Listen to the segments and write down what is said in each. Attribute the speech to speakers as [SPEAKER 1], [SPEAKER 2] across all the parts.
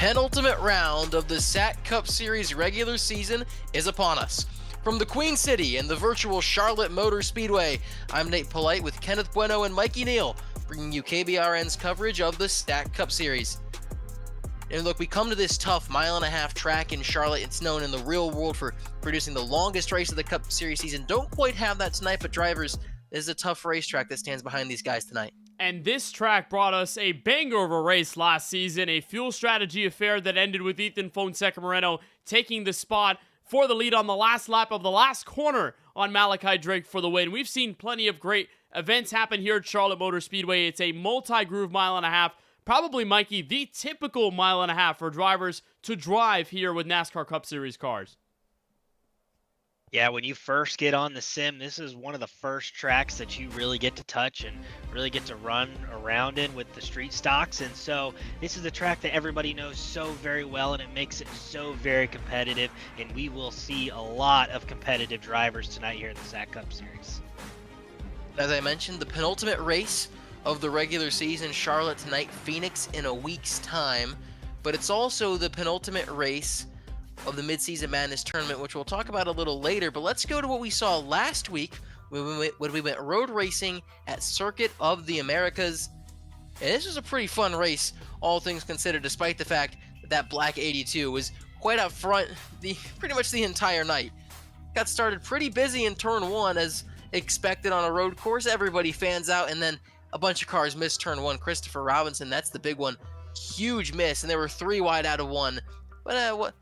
[SPEAKER 1] penultimate round of the SAAC Cup Series regular season is upon us. From the Queen City and the virtual Charlotte Motor Speedway, I'm Nate Polite with Kenneth Bueno and Mikey Neal, bringing you KBRN's coverage of the SAAC Cup Series. And look, we come to this tough mile-and-a-half track in Charlotte. It's known in the real world for producing the longest race of the Cup Series season. Don't quite have that tonight, but drivers, this is a tough racetrack that stands behind these guys tonight.
[SPEAKER 2] And this track brought us a banger of a race last season, a fuel strategy affair that ended with Ethan Fonseca Moreno taking the spot for the lead on the last lap of the last corner on Malachi Drake for the win. We've seen plenty of great events happen here at Charlotte Motor Speedway. It's a multi-groove mile-and-a-half. Probably, Mikey, the typical mile-and-a-half for drivers to drive here with NASCAR Cup Series cars.
[SPEAKER 3] Yeah, when you first get on the sim, this is one of the first tracks that you really get to touch and really get to run around in with the street stocks. And so this is a track that everybody knows so very well, and it makes it so very competitive. And we will see a lot of competitive drivers tonight here in the SAAC Cup Series.
[SPEAKER 1] As I mentioned, the penultimate race of the regular season, Charlotte tonight, Phoenix in a week's time. But it's also the penultimate race of the Midseason Madness tournament, which we'll talk about a little later. But let's go to what we saw last week when we went road racing at Circuit of the Americas. And this was a pretty fun race, all things considered, despite the fact that Black 82 was quite out front pretty much the entire night. Got started pretty busy in turn one, as expected on a road course. Everybody fans out, and then a bunch of cars missed turn one. Christopher Robinson, that's the big one. Huge miss, and there were 3 wide out of 1. But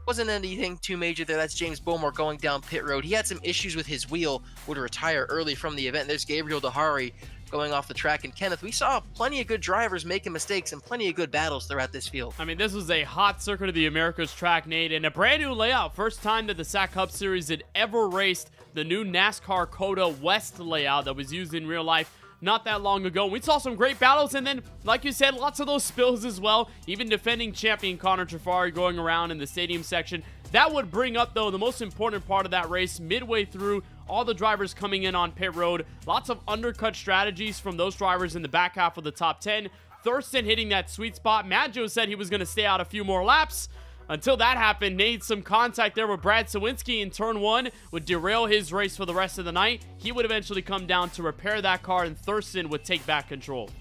[SPEAKER 1] wasn't anything too major there. That's James Bowmore going down pit road. He had some issues with his wheel, would retire early from the event. There's Gabriel Dehari going off the track. And Kenneth, we saw plenty of good drivers making mistakes and plenty of good battles throughout this field.
[SPEAKER 2] I mean, this was a hot Circuit of the Americas track, Nate, and a brand new layout. First time that the SAAC Cup Series had ever raced the new NASCAR COTA West layout that was used in real life not that long ago. We saw some great battles, and then, like you said, lots of those spills as well. Even defending champion Connor Trafari going around in the stadium section. That would bring up, though, the most important part of that race midway through. All the drivers coming in on pit road. Lots of undercut strategies from those drivers in the back half of the top 10. Thurston hitting that sweet spot. Maggio said he was going to stay out a few more laps. Until that happened, Nate, some contact there with Brad Sawinski in turn 1 would derail his race for the rest of the night. He would eventually come down to repair that car, and Thurston would take back control.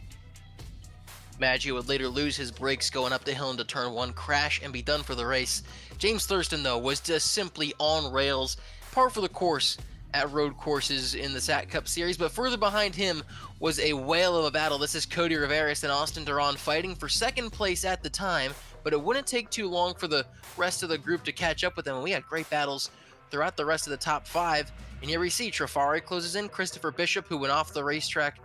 [SPEAKER 1] Maggio would later lose his brakes going up the hill into turn 1, crash, and be done for the race. James Thurston, though, was just simply on rails, par for the course at road courses in the SAAC Cup Series, but further behind him was a whale of a battle. This is Cody Riveras and Austin Duran fighting for second place at the time, but it wouldn't take too long for the rest of the group to catch up with them, and we had great battles throughout the rest of the top 5. And here we see Trafari closes in, Christopher Bishop, who went off the racetrack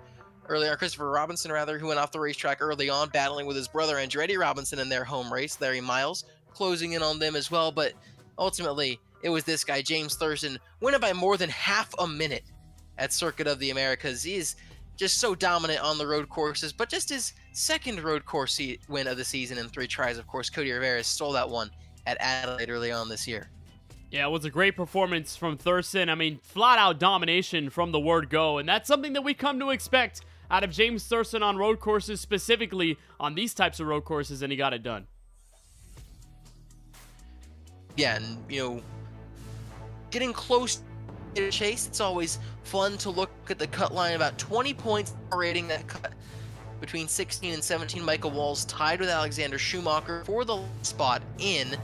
[SPEAKER 1] earlier, Christopher Robinson, rather, who went off the racetrack early on, battling with his brother Andretti Robinson in their home race. Larry Miles closing in on them as well, but ultimately it was this guy, James Thurston, winning by more than half a minute at Circuit of the Americas. He is just so dominant on the road courses, but just his second road course win of the season in 3 tries. Of course, Cody Riveras stole that one at Adelaide early on this year.
[SPEAKER 2] Yeah, it was a great performance from Thurston. I mean, flat-out domination from the word go, and that's something that we come to expect out of James Thurston on road courses, specifically on these types of road courses, and he got it done.
[SPEAKER 1] Yeah, and, getting close to the chase, it's always fun to look at the cut line. About 20 points rating that cut between 16 and 17. Michael Walls tied with Alexander Schumacher for the spot in.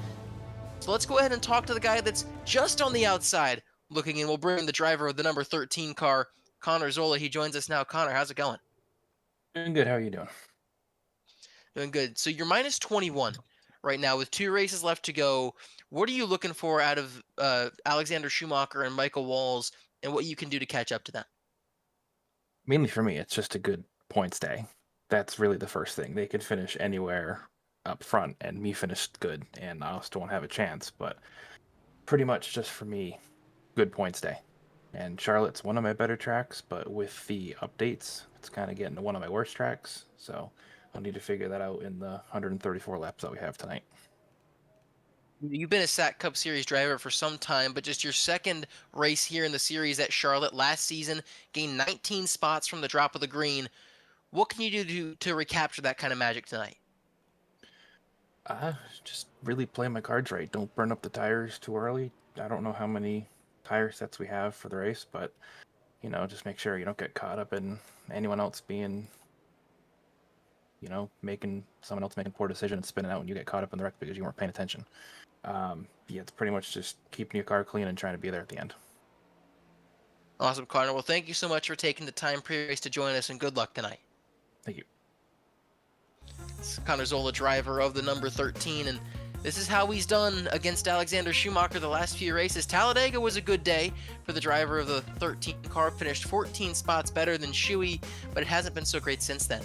[SPEAKER 1] So let's go ahead and talk to the guy that's just on the outside looking in. We'll bring the driver of the number 13 car, Connor Zola. He joins us now. Connor, how's it going?
[SPEAKER 4] Doing good. How are you doing?
[SPEAKER 1] Doing good. So you're minus 21 right now with 2 races left to go. What are you looking for out of Alexander Schumacher and Michael Walls, and what you can do to catch up to them?
[SPEAKER 4] Mainly for me, it's just a good points day. That's really the first thing. They could finish anywhere up front, and me finished good, and I still won't have a chance. But pretty much just for me, good points day. And Charlotte's one of my better tracks, but with the updates, it's kind of getting to one of my worst tracks. So I'll need to figure that out in the 134 laps that we have tonight.
[SPEAKER 1] You've been a SAAC Cup Series driver for some time, but just your second race here in the series at Charlotte last season, gained 19 spots from the drop of the green. What can you do to recapture that kind of magic tonight?
[SPEAKER 4] Just really play my cards right. Don't burn up the tires too early. I don't know how many tire sets we have for the race, but just make sure you don't get caught up in anyone else being, making someone else making poor decisions and spinning out when you get caught up in the wreck because you weren't paying attention. It's pretty much just keeping your car clean and trying to be there at the end.
[SPEAKER 1] Awesome, Connor. Well, thank you so much for taking the time pre-race to join us, and good luck tonight.
[SPEAKER 4] Thank you.
[SPEAKER 1] It's Connor Zola, driver of the number 13, and this is how he's done against Alexander Schumacher the last few races. Talladega was a good day for the driver of the 13 car, finished 14 spots better than Shuey, but it hasn't been so great since then.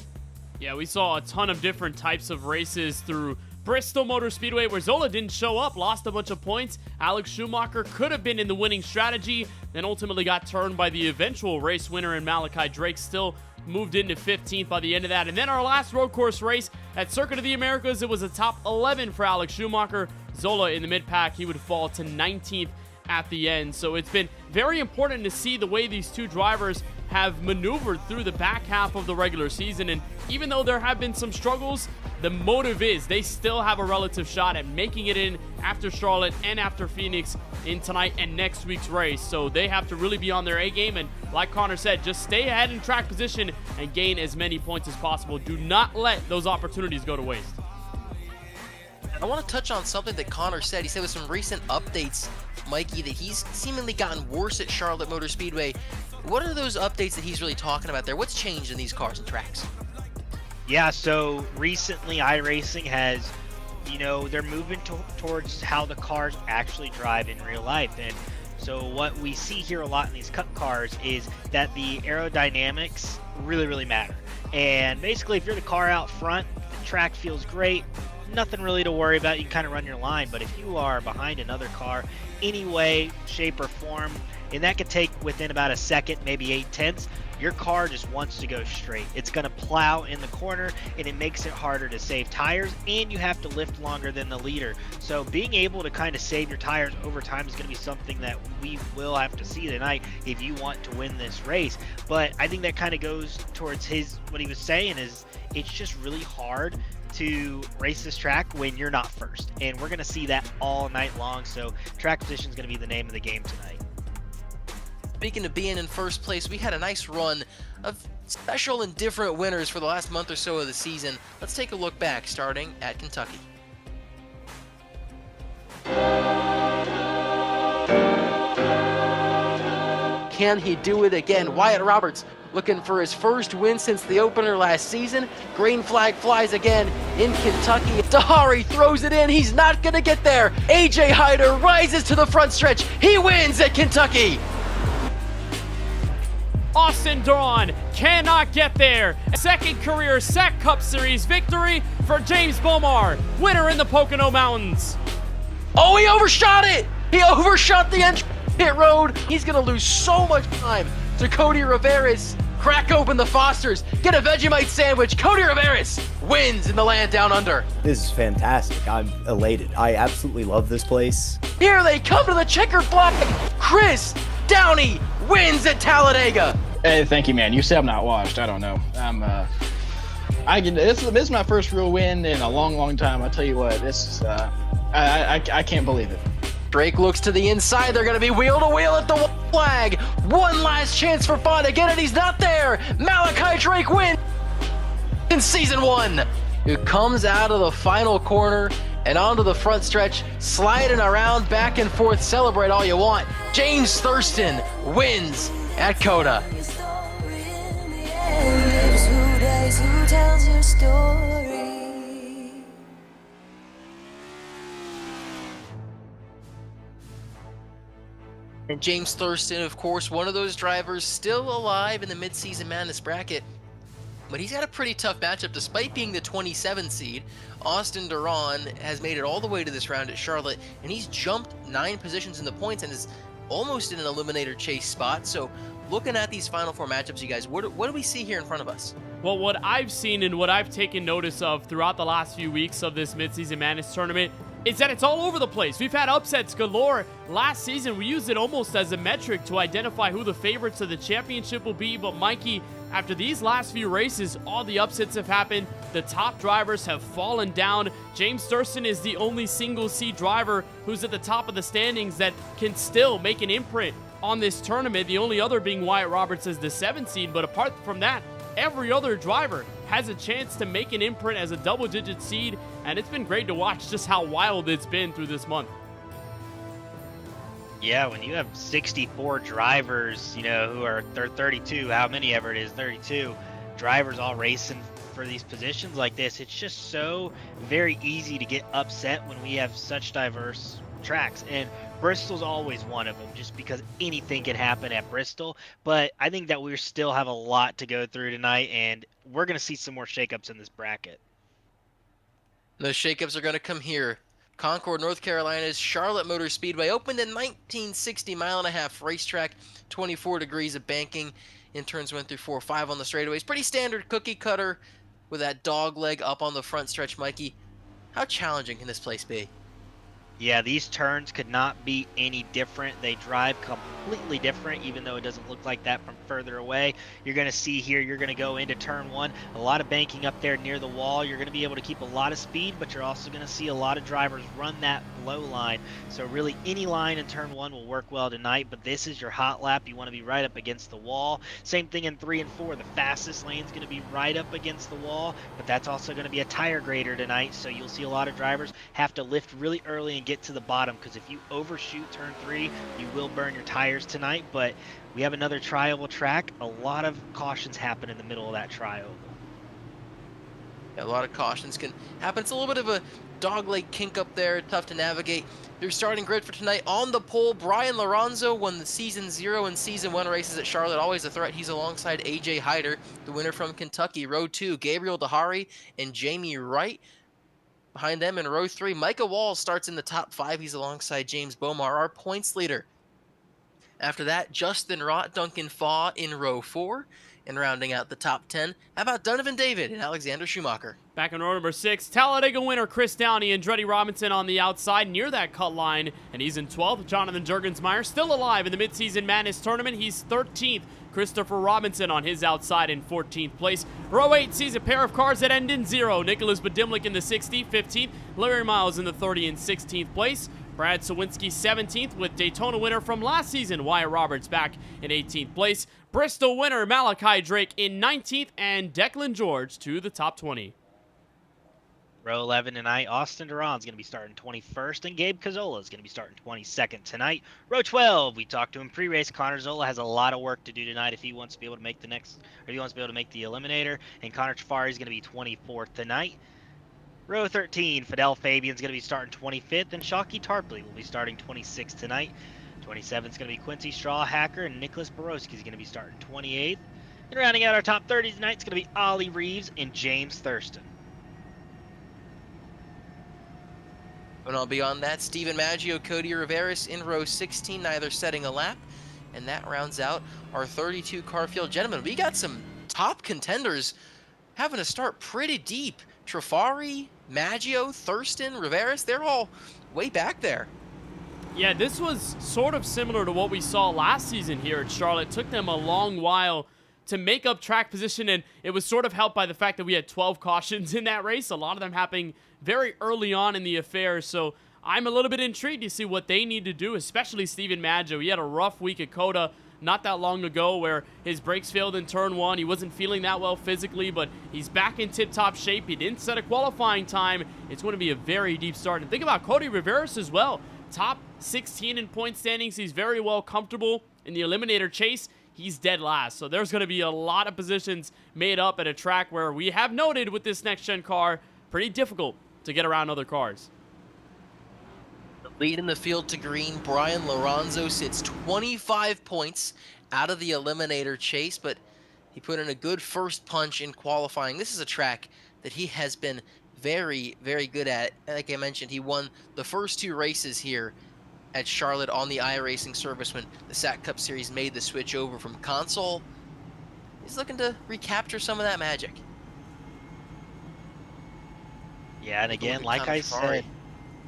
[SPEAKER 2] Yeah, we saw a ton of different types of races through Bristol Motor Speedway where Zola didn't show up, lost a bunch of points. Alex Schumacher could have been in the winning strategy, then ultimately got turned by the eventual race winner in Malachi Drake, still moved into 15th by the end of that. And then our last road course race at Circuit of the Americas, it was a top 11 for Alex Schumacher. Zola in the mid-pack, he would fall to 19th at the end. So it's been very important to see the way these two drivers have maneuvered through the back half of the regular season. And even though there have been some struggles, the motive is they still have a relative shot at making it in after Charlotte and after Phoenix in tonight and next week's race. So they have to really be on their A game. And like Connor said, just stay ahead in track position and gain as many points as possible. Do not let those opportunities go to waste.
[SPEAKER 1] I want to touch on something that Connor said. He said with some recent updates, Mikey, that he's seemingly gotten worse at Charlotte Motor Speedway. What are those updates that he's really talking about there? What's changed in these cars and tracks?
[SPEAKER 3] Yeah, so recently iRacing has, they're moving towards how the cars actually drive in real life. And so what we see here a lot in these cup cars is that the aerodynamics really, really matter. And basically, if you're the car out front, the track feels great, nothing really to worry about. You can kind of run your line. But if you are behind another car, any way, shape, or form, and that could take within about a second, maybe 8/10, your car just wants to go straight. It's going to plow in the corner, and it makes it harder to save tires, and you have to lift longer than the leader. So being able to kind of save your tires over time is going to be something that we will have to see tonight if you want to win this race. But I think that kind of goes towards what he was saying is it's just really hard to race this track when you're not first, and we're going to see that all night long. So track position is going to be the name of the game tonight.
[SPEAKER 1] Speaking of being in first place, we had a nice run of special and different winners for the last month or so of the season. Let's take a look back, starting at Kentucky. Can he do it again? Wyatt Roberts looking for his first win since the opener last season. Green flag flies again in Kentucky. Dahari throws it in. He's not going to get there. AJ Hyder rises to the front stretch. He wins at Kentucky.
[SPEAKER 2] Austin Duran cannot get there. Second career SAAC Cup Series victory for James Bomar, winner in the Pocono Mountains.
[SPEAKER 1] Oh, he overshot it! He overshot the pit road. He's going to lose so much time to Cody Riveras. Crack open the Fosters. Get a Vegemite sandwich. Cody Riveras wins in the land down under.
[SPEAKER 5] This is fantastic. I'm elated. I absolutely love this place.
[SPEAKER 1] Here they come to the checkered flag. Chris Downey wins at Talladega.
[SPEAKER 6] Hey, thank you, man. You say I'm not washed. I don't know. This is my first real win in a long, long time. I tell you what, this is I can't believe it.
[SPEAKER 1] Drake looks to the inside. They're going to be wheel to wheel at the flag. One last chance for fun. Again, and he's not there. Malachi Drake wins in season 1. Who comes out of the final corner and onto the front stretch, sliding around back and forth. Celebrate all you want. James Thurston wins at Coda.
[SPEAKER 7] Who tells your story?
[SPEAKER 1] And James Thurston, of course, one of those drivers still alive in the Midseason Madness bracket. But he's got a pretty tough matchup. Despite being the 27 seed, Austin Duran has made it all the way to this round at Charlotte, and he's jumped 9 positions in the points and is almost in an eliminator chase spot. So looking at these final 4 matchups, you guys, what do we see here in front of us?
[SPEAKER 2] Well, what I've seen and what I've taken notice of throughout the last few weeks of this Midseason Madness tournament, is that it's all over the place. We've had upsets galore. Last season, we used it almost as a metric to identify who the favorites of the championship will be. But Mikey, after these last few races, all the upsets have happened. The top drivers have fallen down. James Thurston is the only single seed driver who's at the top of the standings that can still make an imprint on this tournament. The only other being Wyatt Roberts as the 7th seed. But apart from that, every other driver has a chance to make an imprint as a double-digit seed, and it's been great to watch just how wild it's been through this month.
[SPEAKER 3] Yeah, when you have 64 drivers, you know, who are 32, how many ever it is, 32 drivers all racing for these positions like this, it's just so very easy to get upset when we have such diverse tracks. And Bristol's always one of them, just because anything can happen at Bristol. But I think that we still have a lot to go through tonight, and we're going to see some more shakeups in this bracket.
[SPEAKER 1] Those shakeups are going to come here. Concord, North Carolina's Charlotte Motor Speedway opened in 1960 mile-and-a-half racetrack, 24 degrees of banking in turns 1 through 4, 5 on the straightaways. Pretty standard cookie cutter with that dog leg up on the front stretch. Mikey, how challenging can this place be?
[SPEAKER 3] Yeah, these turns could not be any different. They drive completely different, even though it doesn't look like that from further away. You're going to see here, you're going to go into turn 1, a lot of banking up there near the wall. You're going to be able to keep a lot of speed, but you're also going to see a lot of drivers run that blow line. So really any line in turn 1 will work well tonight, but this is your hot lap. You want to be right up against the wall. Same thing in 3 and 4. The fastest lane is going to be right up against the wall, but that's also going to be a tire grader tonight. So you'll see a lot of drivers have to lift really early and get to the bottom, because if you overshoot turn 3, you will burn your tires tonight. But we have another tri-oval track. A lot of cautions happen in the middle of that tri-oval.
[SPEAKER 1] Yeah, a lot of cautions can happen. It's a little bit of a dogleg kink up there, tough to navigate. Your starting grid for tonight on the pole, Brian Lorenzo won the Season 0 and Season 1 races at Charlotte, always a threat. He's alongside AJ Hyder, the winner from Kentucky. Row 2, Gabriel Dehari and Jamie Wright. Behind them in row 3, Micah Walls starts in the top 5. He's alongside James Bomar, our points leader. After that, Justin Rott, Duncan Faw in row 4. And rounding out the top 10, how about Donovan David and Alexander Schumacher?
[SPEAKER 2] Back in row number 6, Talladega winner Chris Downey and Andretti Robinson on the outside near that cut line. And he's in 12th. Jonathan Jurgensmeyer still alive in the Midseason Madness tournament. He's 13th. Christopher Robinson on his outside in 14th place. Row 8 sees a pair of cars that end in 0. Nicholas Badimlik in the 60th, 15th. Larry Miles in the 30 and 16th place. Brad Sawinski 17th with Daytona winner from last season, Wyatt Roberts back in 18th place. Bristol winner Malachi Drake in 19th, and Declan George to the top 20.
[SPEAKER 3] Row 11 tonight, Austin Duran's going to be starting 21st, and Gabe Cazzola is going to be starting 22nd tonight. Row 12, we talked to him pre-race. Connor Zola has a lot of work to do tonight if he wants to be able to make the eliminator, and Connor Trafari is going to be 24th tonight. Row 13, Fidel Fabian's going to be starting 25th, and Shockey Tarpley will be starting 26th tonight. 27th is going to be Quincy Strawhacker, and Nicholas Borowski is going to be starting 28th. And rounding out our top 30 tonight, it's going to be Ollie Reeves and James Thurston.
[SPEAKER 1] And on beyond that, Stephen Maggio, Cody Riveris in row 16, neither setting a lap. And that rounds out our 32 car field. Gentlemen, we got some top contenders having to start pretty deep. Trafari, Maggio, Thurston, Riveris, they're all way back there.
[SPEAKER 2] Yeah, this was sort of similar to what we saw last season here at Charlotte. It took them a long while to make up track position, and it was sort of helped by the fact that we had 12 cautions in that race, a lot of them happening very early on in the affair. So I'm a little bit intrigued to see what they need to do, especially Stephen Maggio. He had a rough week at COTA not that long ago where his brakes failed in turn 1. He wasn't feeling that well physically, but he's back in tip-top shape. He didn't set a qualifying time. It's going to be a very deep start. And think about Cody Riveris as well. Top 16 in point standings. He's very well comfortable in the eliminator chase. He's dead last. So there's going to be a lot of positions made up at a track where we have noted with this next-gen car, pretty difficult to get around other cars.
[SPEAKER 1] The lead in the field to green, Brian Lorenzo sits 25 points out of the eliminator chase, but he put in a good first punch in qualifying. This is a track that he has been very, very good at. Like I mentioned, he won the first 2 races here at Charlotte on the iRacing service when the SAAC Cup Series made the switch over from console. He's looking to recapture some of that magic.
[SPEAKER 3] Yeah, and again, like I said,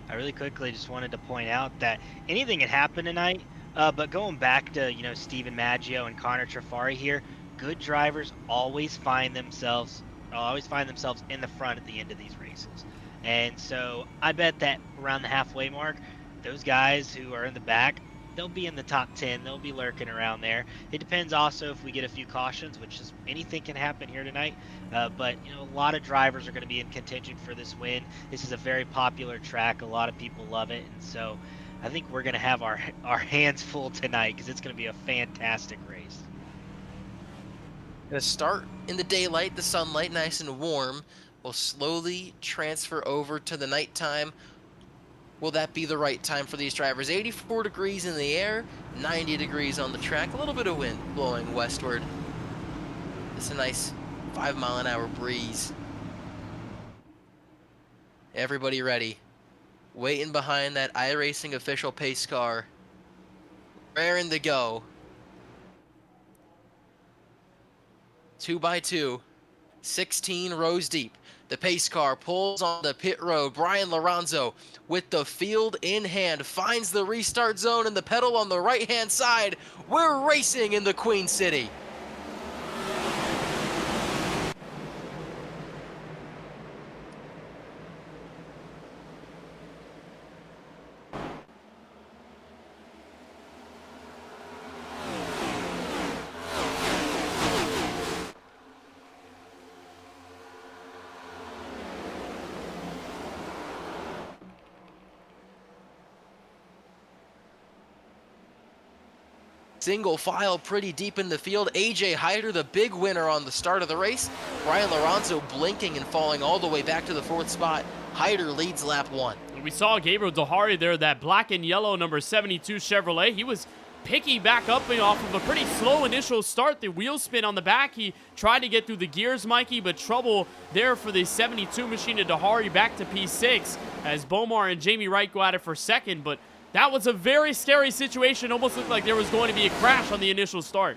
[SPEAKER 3] I really quickly just wanted to point out that anything can happen tonight. But going back to, Steven Maggio and Connor Trafari here, good drivers always find themselves in the front at the end of these races. And so I bet that around the halfway mark, those guys who are in the back, they'll be in the top 10. They'll be lurking around there. It depends also if we get a few cautions, which is anything can happen here tonight. But a lot of drivers are going to be in contention for this win. This is a very popular track. A lot of people love it. And so I think we're going to have our hands full tonight because it's going to be a fantastic race.
[SPEAKER 1] Gonna start in the daylight, the sunlight, nice and warm. We'll slowly transfer over to the nighttime. Will that be the right time for these drivers? 84 degrees in the air, 90 degrees on the track, a little bit of wind blowing westward. It's a nice 5-mile-an-hour breeze. Everybody ready. Waiting behind that iRacing official pace car. Raring to go. 2 by 2, 16 rows deep. The pace car pulls on the pit road. Brian Lorenzo, with the field in hand, finds the restart zone and the pedal on the right-hand side. We're racing in the Queen City. Single file pretty deep in the field. AJ Hyder, the big winner on the start of the race. Brian Lorenzo blinking and falling all the way back to the 4th spot. Hyder leads lap 1.
[SPEAKER 2] We saw Gabriel Dahari there, that black and yellow number 72 Chevrolet. He was picking back up off of a pretty slow initial start. The wheel spin on the back. He tried to get through the gears, Mikey, but trouble there for the 72 machine of Dahari back to P6 as Bomar and Jamie Wright go at it for second. But that was a very scary situation. Almost looked like there was going to be a crash on the initial start.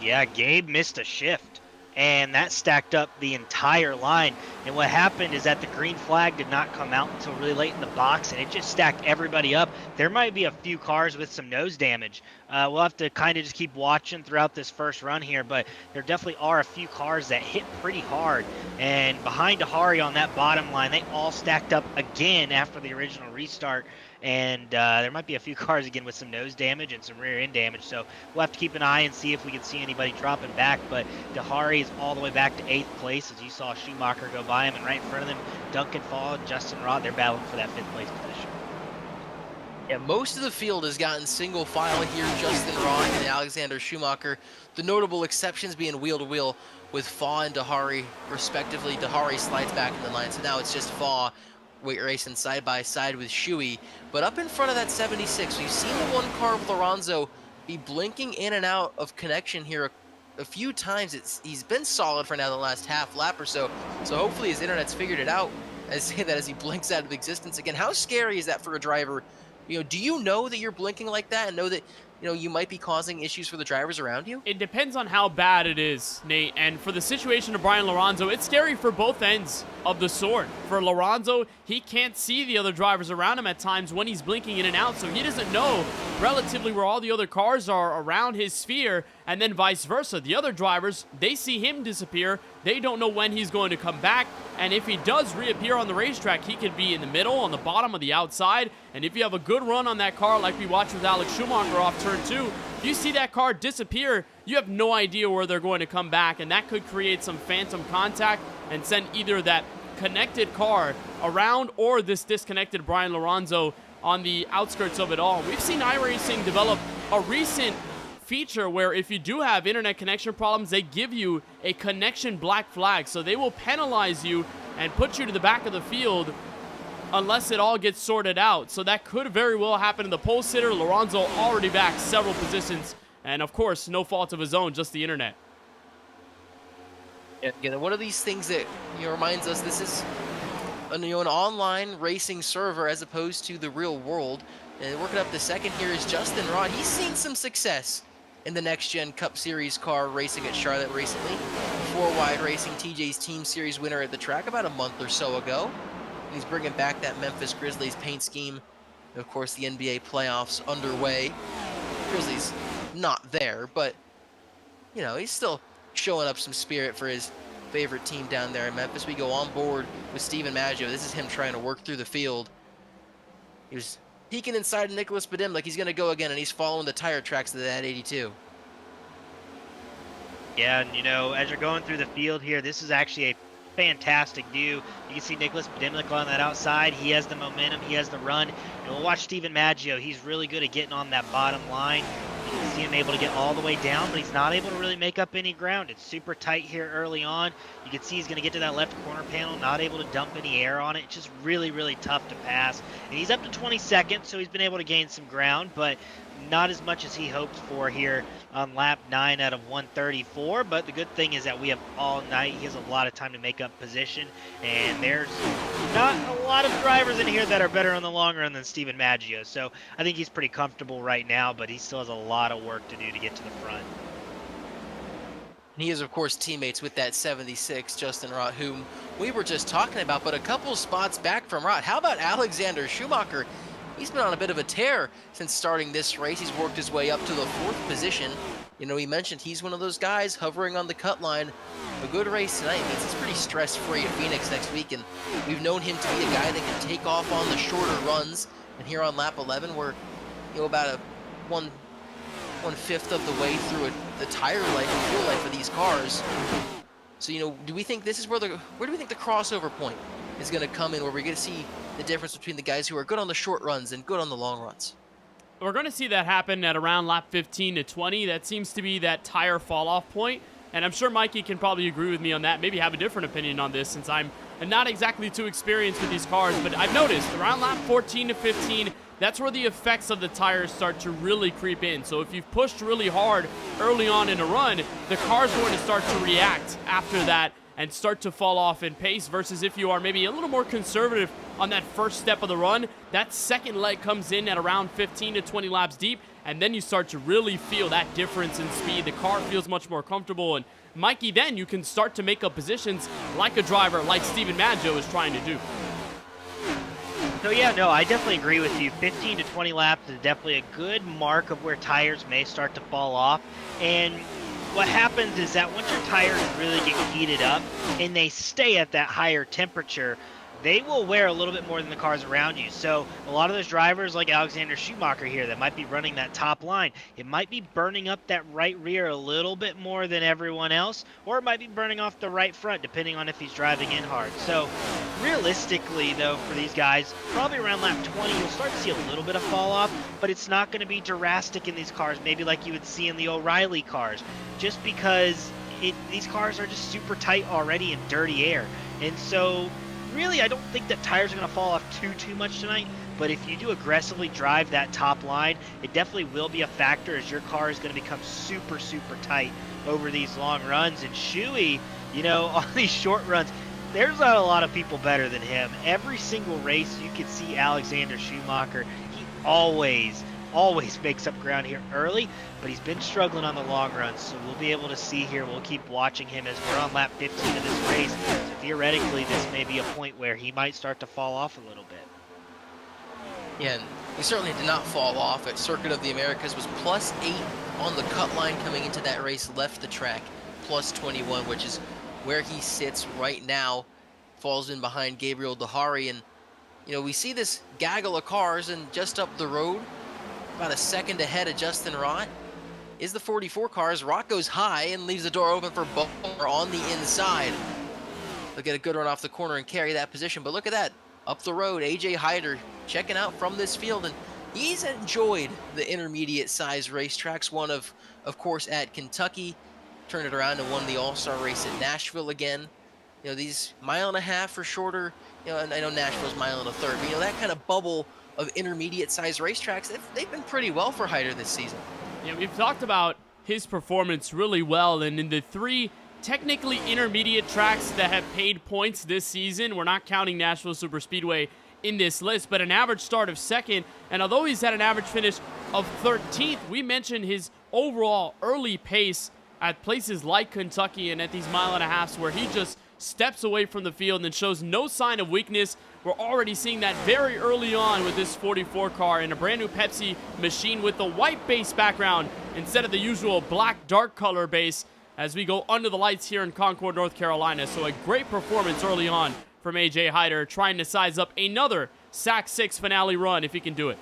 [SPEAKER 3] Yeah, Gabe missed a shift, and that stacked up the entire line. And what happened is that the green flag did not come out until really late in the box, and it just stacked everybody up. There might be a few cars with some nose damage. We'll have to kind of just keep watching throughout this first run here, but there definitely are a few cars that hit pretty hard. And behind Dahari on that bottom line, they all stacked up again after the original restart. And there might be a few cars again with some nose damage and some rear end damage. So we'll have to keep an eye and see if we can see anybody dropping back. But Dahari is all the way back to 8th place, as you saw Schumacher go by him. And right in front of them, Duncan Fall and Justin Rod, they're battling for that 5th place position.
[SPEAKER 1] Yeah, most of the field has gotten single file here. Justin Rod and Alexander Schumacher. The notable exceptions being wheel to wheel with Faw and Dahari, respectively. Dahari slides back in the line, so now it's just Faw racing side by side with Shuey. But up in front of that 76, we've seen the one car of Lorenzo be blinking in and out of connection here a few times. He's been solid for now the last half lap or so. So hopefully his internet's figured it out. I say that as he blinks out of existence again. How scary is that for a driver? Do you know that you're blinking like that and know that you might be causing issues for the drivers around you?
[SPEAKER 2] It depends on how bad it is, Nate. And for the situation of Brian Lorenzo, it's scary for both ends of the sword. For Lorenzo, he can't see the other drivers around him at times when he's blinking in and out, so he doesn't know relatively where all the other cars are around his sphere, and then vice versa. The other drivers, they see him disappear. They don't know when he's going to come back, and if he does reappear on the racetrack, he could be in the middle, on the bottom, of the outside. And if you have a good run on that car like we watched with Alex Schumacher off turn 2, if you see that car disappear, you have no idea where they're going to come back, and that could create some phantom contact and send either that connected car around or this disconnected Brian Lorenzo on the outskirts of it all. We've seen iRacing develop a recent feature where if you do have internet connection problems, they give you a connection black flag. So they will penalize you and put you to the back of the field unless it all gets sorted out. So that could very well happen in the pole sitter. Lorenzo already back several positions, and of course, no fault of his own, just the internet.
[SPEAKER 1] Yeah, one of these things that reminds us this is an online racing server as opposed to the real world. And working up the second here is Justin Rod. He's seen some success in the Next Gen Cup Series car racing at Charlotte recently. 4 Wide Racing, TJ's Team Series winner at the track about a month or so ago. And he's bringing back that Memphis Grizzlies paint scheme. And of course, the NBA playoffs underway. Grizzlies not there, but, you know, he's still showing up some spirit for his favorite team down there in Memphis. We go on board with Steven Maggio. This is him trying to work through the field. He was peeking inside Nicholas Badim like he's going to go again, and he's following the tire tracks of that 82.
[SPEAKER 3] Yeah, and you know, as you're going through the field here, this is actually a fantastic view. You can see Nicholas Badimlik on that outside. He has the momentum, he has the run. And we'll watch Steven Maggio. He's really good at getting on that bottom line. You can see him able to get all the way down, but he's not able to really make up any ground. It's super tight here early on. You can see he's going to get to that left corner panel, not able to dump any air on it. It's just really, really tough to pass. And he's up to 22nd, so he's been able to gain some ground, but not as much as he hoped for here on lap 9 out of 134. But the good thing is that we have all night. He has a lot of time to make up position, and there's not a lot of drivers in here that are better on the long run than Steven Maggio. So I think he's pretty comfortable right now, but he still has a lot of work to do to get to the front.
[SPEAKER 1] And he is, of course, teammates with that 76, Justin Rott, whom we were just talking about, but a couple spots back from Rott. How about Alexander Schumacher? He's been on a bit of a tear since starting this race. He's worked his way up to the 4th position. You know, he mentioned he's one of those guys hovering on the cut line. A good race tonight means he's pretty stress-free at Phoenix next week, and we've known him to be a guy that can take off on the shorter runs. And here on lap 11, we're, you know, about a one-fifth of the way through the tire life and fuel life of these cars. So, you know, do we think this is where do we think the crossover point is going to come in, where we're going to see the difference between the guys who are good on the short runs and good on the long runs?
[SPEAKER 2] We're going to see that happen at around lap 15 to 20. That seems to be that tire fall-off point, and I'm sure Mikey can probably agree with me on that, maybe have a different opinion on this since I'm not exactly too experienced with these cars, but I've noticed around lap 14 to 15, that's where the effects of the tires start to really creep in. So if you've pushed really hard early on in a run, the car's going to start to react after that and start to fall off in pace, versus if you are maybe a little more conservative on that first step of the run, that second leg comes in at around 15 to 20 laps deep, and then you start to really feel that difference in speed. The car feels much more comfortable, and Mikey, then you can start to make up positions like a driver like Steven Maggio is trying to do.
[SPEAKER 3] So yeah, no, I definitely agree with you. 15 to 20 laps is definitely a good mark of where tires may start to fall off. And what happens is that once your tires really get heated up and they stay at that higher temperature, they will wear a little bit more than the cars around you. So a lot of those drivers like Alexander Schumacher here that might be running that top line, it might be burning up that right rear a little bit more than everyone else, or it might be burning off the right front depending on if he's driving in hard. So realistically though, for these guys, probably around lap 20 you'll start to see a little bit of fall off, but it's not going to be drastic in these cars, maybe like you would see in the O'Reilly cars, just because these cars are just super tight already in dirty air. And so really, I don't think that tires are going to fall off too much tonight, but if you do aggressively drive that top line, it definitely will be a factor, as your car is going to become super tight over these long runs. And Shuey, you know, on these short runs, there's not a lot of people better than him. Every single race you can see Alexander Schumacher, he always makes up ground here early, but he's been struggling on the long runs, so we'll be able to see here. We'll keep watching him as we're on lap 15 of this race. So theoretically, this may be a point where he might start to fall off a little bit.
[SPEAKER 1] Yeah, and he certainly did not fall off. At Circuit of the Americas was +8 on the cut line coming into that race, left the track +21, which is where he sits right now. Falls in behind Gabriel Dahari, and you know, we see this gaggle of cars, and just up the road, about a second ahead of Justin Rott, is the 44 cars. Rott goes high and leaves the door open for Bowler on the inside. They'll get a good run off the corner and carry that position. But look at that, up the road, AJ Hyder checking out from this field, and he's enjoyed the intermediate size racetracks. One of course at Kentucky, turned it around and won the All-Star race at Nashville again. You know, these 1.5 miles or shorter, you know, and I know Nashville's 1.3 miles, but you know, that kind of bubble of intermediate size racetracks, they've been pretty well for Hyder this season.
[SPEAKER 2] Yeah, we've talked about his performance really well, and in the 3 technically intermediate tracks that have paid points this season, we're not counting Nashville Superspeedway in this list, but an average start of 2nd, and although he's had an average finish of 13th, we mentioned his overall early pace at places like Kentucky and at these 1.5 miles where he just steps away from the field and shows no sign of weakness We're already seeing that very early on with this 44 car in a brand new Pepsi machine with the white base background instead of the usual black dark color base as we go under the lights here in Concord, North Carolina. So a great performance early on from AJ Hyder, trying to size up another SAAC 6 finale run if he can do it.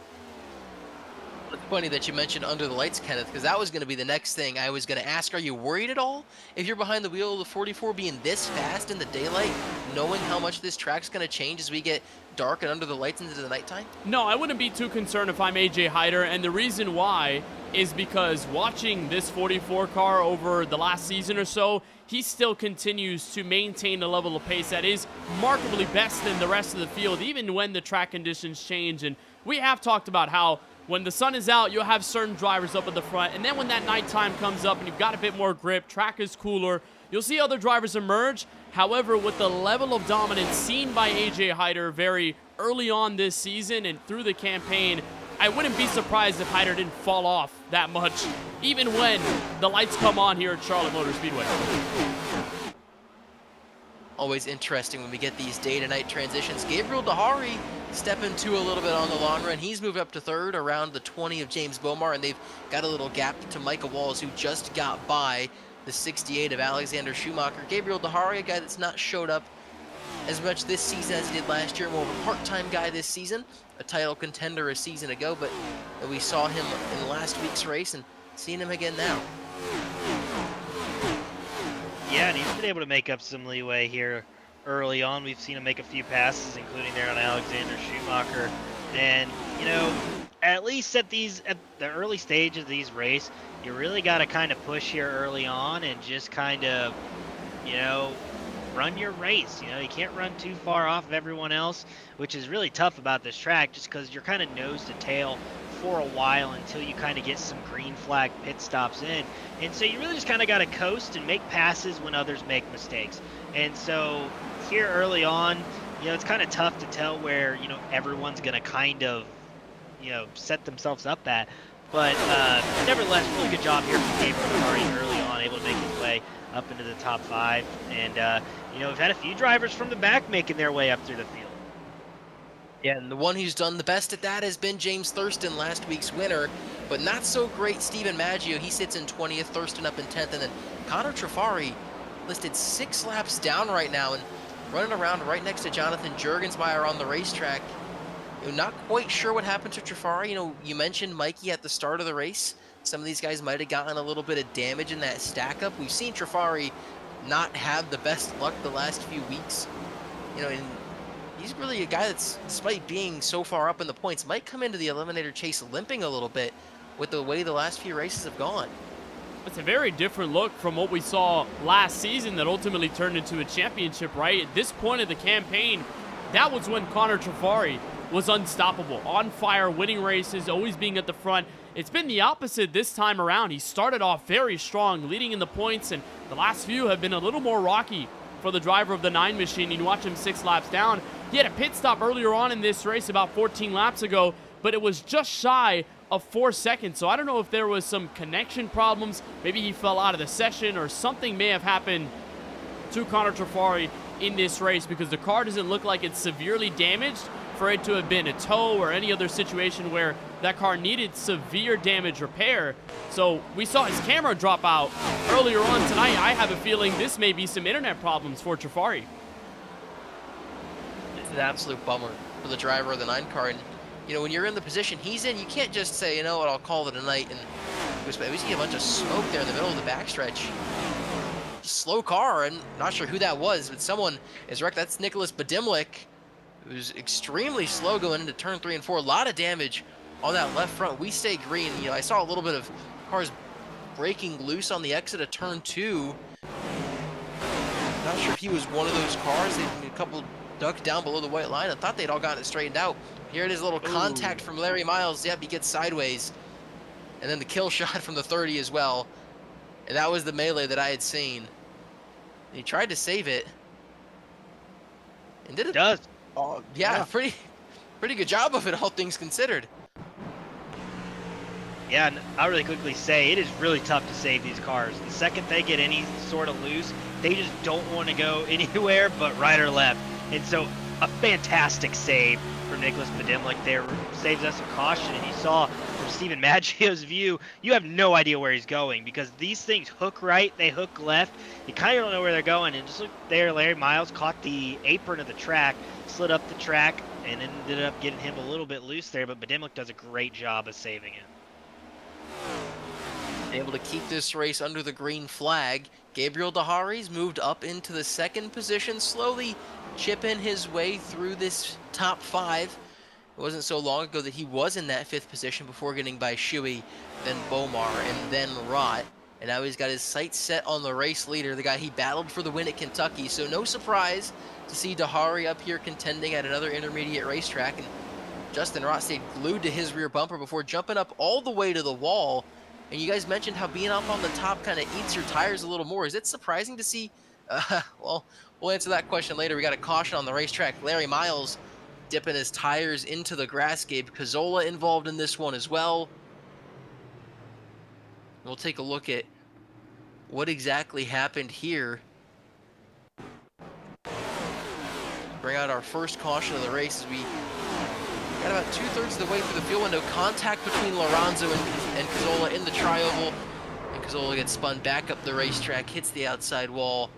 [SPEAKER 1] It's funny that you mentioned under the lights, Kenneth, because that was going to be the next thing I was going to ask. Are you worried at all if you're behind the wheel of the 44 being this fast in the daylight, knowing how much this track's going to change as we get dark and under the lights into the nighttime?
[SPEAKER 2] No, I wouldn't be too concerned if I'm AJ Hyder, and the reason why is because watching this 44 car over the last season or so, he still continues to maintain a level of pace that is markedly best than the rest of the field, even when the track conditions change. And we have talked about how when the sun is out, you'll have certain drivers up at the front, and then when that nighttime comes up and you've got a bit more grip, track is cooler, you'll see other drivers emerge. However, with the level of dominance seen by AJ Hyder very early on this season and through the campaign, I wouldn't be surprised if Hyder didn't fall off that much, even when the lights come on here at Charlotte Motor Speedway.
[SPEAKER 1] Always interesting when we get these day-to-night transitions. Gabriel Dahari stepping to a little bit on the long run. He's moved up to third around the 20 of James Bomar, and they've got a little gap to Micah Walls, who just got by the 68 of Alexander Schumacher. Gabriel Dahari, a guy that's not showed up as much this season as he did last year, more of a part-time guy this season, a title contender a season ago, but we saw him in last week's race and seeing him again now.
[SPEAKER 3] Yeah, and he's been able to make up some leeway here early on. We've seen him make a few passes, including there on Alexander Schumacher. And, you know, at least at the early stage of these races, you really got to kind of push here early on and just kind of, you know, run your race. You know, you can't run too far off of everyone else, which is really tough about this track just because you're kind of nose to tail for a while until you kind of get some green flag pit stops in. And so you really just kind of got to coast and make passes when others make mistakes. And so here early on, you know, it's kind of tough to tell where, you know, everyone's going to kind of, you know, set themselves up at. But nevertheless, really good job here from Gabriel Dahari early on, able to make his way up into the top 5. And, you know, we've had a few drivers from the back making their way up through the field.
[SPEAKER 1] Yeah, and the one who's done the best at that has been James Thurston, last week's winner, but not so great Stephen Maggio. He sits in 20th, Thurston up in 10th, and then Connor Trafari listed 6 laps down right now and running around right next to Jonathan Juergensmeyer on the racetrack. You know, not quite sure what happened to Trafari. You know, you mentioned Mikey at the start of the race. Some of these guys might have gotten a little bit of damage in that stack up. We've seen Trafari not have the best luck the last few weeks. You know, and he's really a guy that's, despite being so far up in the points, might come into the Eliminator chase limping a little bit with the way the last few races have gone.
[SPEAKER 2] It's a very different look from what we saw last season that ultimately turned into a championship, right? At this point of the campaign, that was when Connor Trafari was unstoppable, on fire, winning races, always being at the front. It's been the opposite this time around. He started off very strong, leading in the points, and the last few have been a little more rocky for the driver of the 9 machine. You watch him 6 laps down. He had a pit stop earlier on in this race about 14 laps ago, but it was just shy of 4 seconds. So I don't know if there was some connection problems. Maybe he fell out of the session or something may have happened to Connor Trafari in this race, because the car doesn't look like it's severely damaged for it to have been a tow or any other situation where that car needed severe damage repair. So we saw his camera drop out earlier on tonight. I have a feeling this may be some internet problems for Trafari.
[SPEAKER 1] It's an absolute bummer for the driver of the 9 car. And, you know, when you're in the position he's in, you can't just say, you know what, I'll call it a night. And we see a bunch of smoke there in the middle of the backstretch. Slow car, and not sure who that was, but someone is wrecked. That's Nicholas Badimlik, who's extremely slow going into turn 3 and 4. A lot of damage on that left front. We stay green. You know, I saw a little bit of cars breaking loose on the exit of turn 2. Not sure if he was one of those cars. A couple ducked down below the white line. I thought they'd all gotten it straightened out. Here it is, a little contact from Larry Miles. Yep, he gets sideways. And then the kill shot from the 30 as well. And that was the melee that I had seen. And he tried to save it. And did it.
[SPEAKER 3] Does.
[SPEAKER 1] Oh, yeah, pretty good job of it, all things considered.
[SPEAKER 3] Yeah, and I'll really quickly say, it is really tough to save these cars. The second they get any sort of loose, they just don't want to go anywhere but right or left. And so a fantastic save from Nicholas Bedimlik there. Saves us a caution, and you saw from Steven Maggio's view, you have no idea where he's going because these things hook right, they hook left. You kind of don't know where they're going, and just look there, Larry Miles caught the apron of the track, slid up the track, and ended up getting him a little bit loose there, but Bedimlik does a great job of saving it.
[SPEAKER 1] Able to keep this race under the green flag. Gabriel Dahari's moved up into the second position, slowly chipping his way through this top 5. It wasn't so long ago that he was in that 5th position before getting by Shuey, then Bomar, and then Rott. And now he's got his sights set on the race leader, the guy he battled for the win at Kentucky. So no surprise to see Dahari up here contending at another intermediate racetrack. And Justin Rott stayed glued to his rear bumper before jumping up all the way to the wall. And you guys mentioned how being up on the top kind of eats your tires a little more. Is it surprising to see? Well, we'll answer that question later. We got a caution on the racetrack. Larry Miles dipping his tires into the grass. Gabe Cazzola involved in this one as well. We'll take a look at what exactly happened here. Bring out our first caution of the race as we got about 2/3 of the way through the field window. Contact between Lorenzo and Cazzola in the tri-oval. And Cazzola gets spun back up the racetrack, hits the outside wall,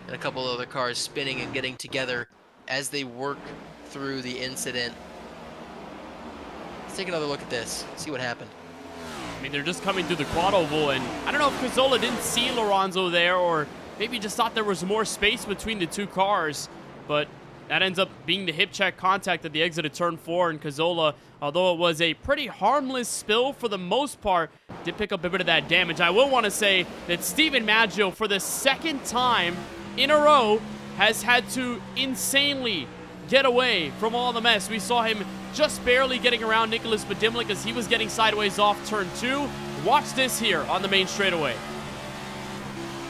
[SPEAKER 1] and a couple other cars spinning and getting together as they work through the incident. Let's take another look at this, see what happened.
[SPEAKER 2] I mean, they're just coming through the quad oval, and I don't know if Cazzola didn't see Lorenzo there, or maybe just thought there was more space between the two cars, but that ends up being the hip check contact at the exit of turn 4, and Cazzola, although it was a pretty harmless spill for the most part, did pick up a bit of that damage. I will want to say that Steven Maggio, for the second time in a row, has had to insanely get away from all the mess. We saw him just barely getting around Nicholas Bedimlik as he was getting sideways off turn 2. Watch this here on the main straightaway.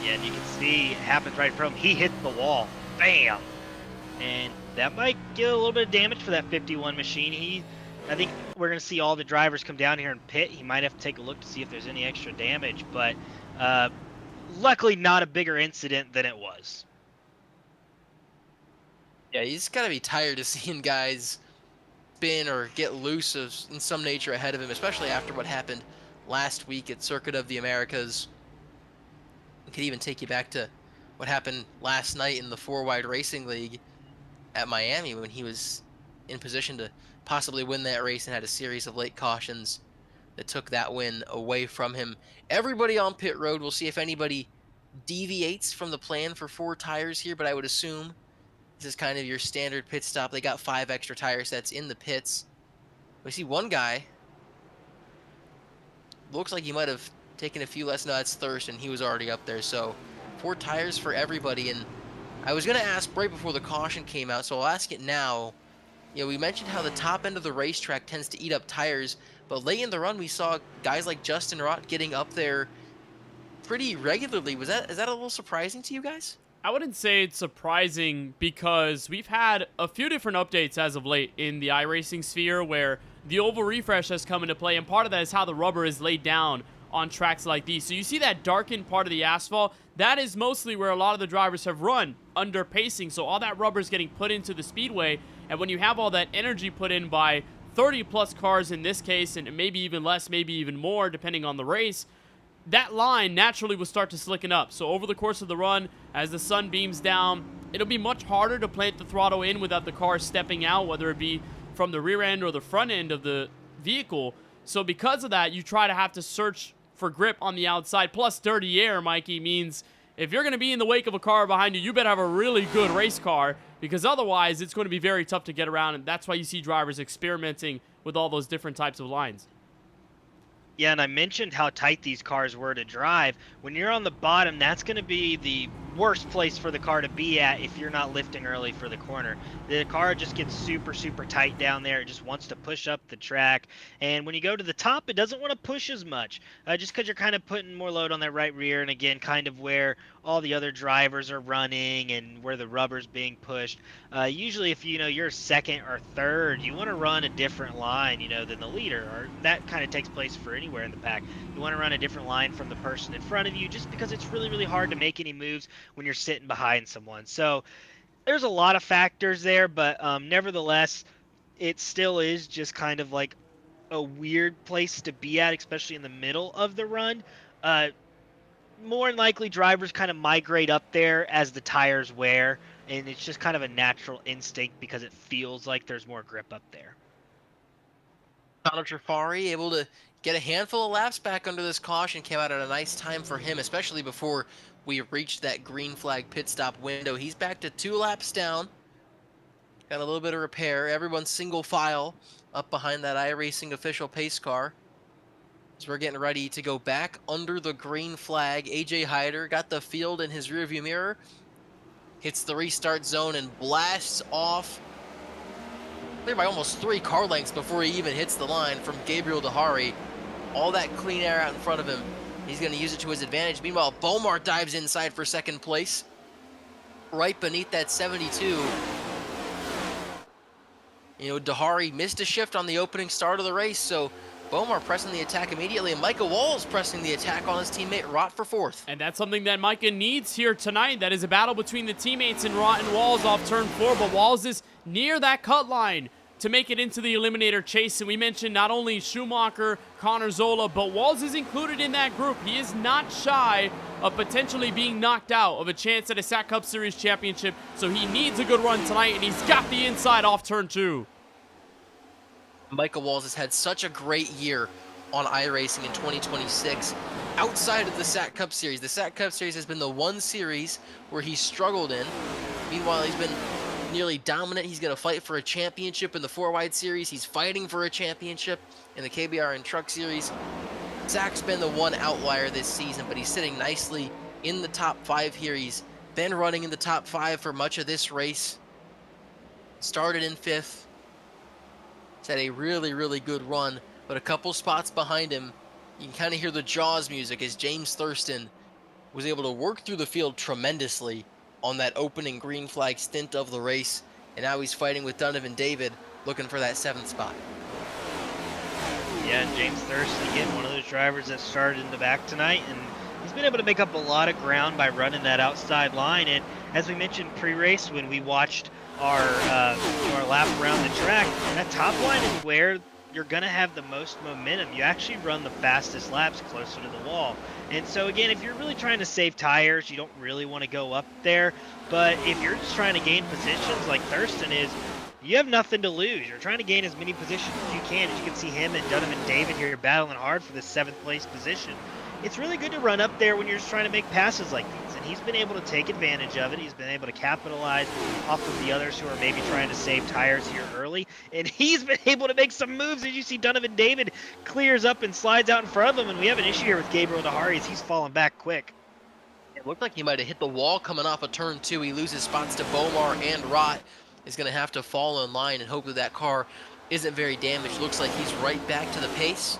[SPEAKER 3] Yeah, and you can see it happens right in front of him. He hit the wall. Bam! And that might get a little bit of damage for that 51 machine. I think we're going to see all the drivers come down here and pit. He might have to take a look to see if there's any extra damage, but luckily not a bigger incident than it was.
[SPEAKER 1] Yeah, you just got to be tired of seeing guys spin or get loose in some nature ahead of him, especially after what happened last week at Circuit of the Americas. It could even take you back to what happened last night in the 4-Wide Racing League at Miami when he was in position to possibly win that race and had a series of late cautions that took that win away from him. Everybody on pit road, we'll see if anybody deviates from the plan for 4 tires here, but I would assume this is kind of your standard pit stop. They got 5 extra tire sets in the pits. We see one guy, looks like he might have taken a few less. No, that's Thurston. He was already up there, so 4 tires for everybody. And I was going to ask right before the caution came out, so I'll ask it now. You know, we mentioned how the top end of the racetrack tends to eat up tires, but late in the run we saw guys like Justin Rott getting up there pretty regularly. Is that a little surprising to you guys?
[SPEAKER 2] I wouldn't say it's surprising because we've had a few different updates as of late in the iRacing sphere where the oval refresh has come into play, and part of that is how the rubber is laid down on tracks like these. So you see that darkened part of the asphalt, that is mostly where a lot of the drivers have run under pacing. So all that rubber is getting put into the speedway, and when you have all that energy put in by 30 plus cars in this case, and maybe even less, maybe even more depending on the race, that line naturally will start to slicken up. So over the course of the run, as the sun beams down, it'll be much harder to plant the throttle in without the car stepping out, whether it be from the rear end or the front end of the vehicle. So because of that, you try to have to search for grip on the outside. Plus dirty air, Mikey, means if you're going to be in the wake of a car behind you, you better have a really good race car, because otherwise it's going to be very tough to get around, and that's why you see drivers experimenting with all those different types of lines.
[SPEAKER 3] Yeah, and I mentioned how tight these cars were to drive. When you're on the bottom, that's going to be the worst place for the car to be at if you're not lifting early for the corner. The car just gets super, super tight down there. It just wants to push up the track. And when you go to the top, it doesn't want to push as much, just because you're kind of putting more load on that right rear, and again, kind of where all the other drivers are running and where the rubber's being pushed. Usually if you're second or third, you want to run a different line than the leader, or that kind of takes place for anywhere in the pack. You want to run a different line from the person in front of you, just because it's really, really hard to make any moves when you're sitting behind someone. So There's a lot of factors there, but nevertheless, it still is just kind of like a weird place to be at, especially in the middle of the run. More than likely, drivers kind of migrate up there as the tires wear, and it's just kind of a natural instinct because it feels like there's more grip up there.
[SPEAKER 1] Connor Trafari able to get a handful of laps back under this caution, came out at a nice time for him, especially before we reached that green flag pit stop window. He's back to 2 laps down. Got a little bit of repair. Everyone's single file up behind that iRacing official pace car. So we're getting ready to go back under the green flag. AJ Hyder got the field in his rearview mirror. Hits the restart zone and blasts off clear by almost 3 car lengths before he even hits the line from Gabriel Dahari. All that clean air out in front of him. He's going to use it to his advantage. Meanwhile, Beaumont dives inside for second place. Right beneath that 72. You know, Dahari missed a shift on the opening start of the race, so Beaumont pressing the attack immediately, and Micah Walls pressing the attack on his teammate Rott for 4th.
[SPEAKER 2] And that's something that Micah needs here tonight. That is a battle between the teammates in Rott and Walls off turn 4, but Walls is near that cut line to make it into the eliminator chase. And we mentioned not only Schumacher, Connor Zola, but Walls is included in that group. He is not shy of potentially being knocked out of a chance at a SAAC Cup Series championship, so he needs a good run tonight, and he's got the inside off turn 2.
[SPEAKER 1] Michael Walls has had such a great year on iRacing in 2026 outside of the SAAC Cup Series. The SAAC Cup Series has been the one series where he's struggled in. Meanwhile, he's been nearly dominant. He's going to fight for a championship in the 4-wide series. He's fighting for a championship in the KBRN Truck Series. SAAC's been the one outlier this season, but he's sitting nicely in the top 5 here. He's been running in the top 5 for much of this race. Started in 5th. He's had a really, really good run, but a couple spots behind him, you can kind of hear the Jaws music as James Thurston was able to work through the field tremendously on that opening green flag stint of the race, and now he's fighting with Donovan David, looking for that 7th spot.
[SPEAKER 3] Yeah, and James Thurston, again, one of those drivers that started in the back tonight, and he's been able to make up a lot of ground by running that outside line. And as we mentioned pre-race when we watched our lap around the track, that top line is where you're going to have the most momentum. You actually run the fastest laps closer to the wall. And so again, if you're really trying to save tires, you don't really want to go up there. But if you're just trying to gain positions like Thurston is, you have nothing to lose. You're trying to gain as many positions as you can. As you can see him and Donovan David here battling hard for the 7th place position. It's really good to run up there when you're just trying to make passes like these, and he's been able to take advantage of it. He's been able to capitalize off of the others who are maybe trying to save tires here early, and he's been able to make some moves. As you see, Donovan David clears up and slides out in front of him, and we have an issue here with Gabriel Dahari as he's falling back quick.
[SPEAKER 1] It looked like he might have hit the wall coming off of turn 2. He loses spots to Bomar, and Rott is going to have to fall in line and hope that that car isn't very damaged. Looks like he's right back to the pace.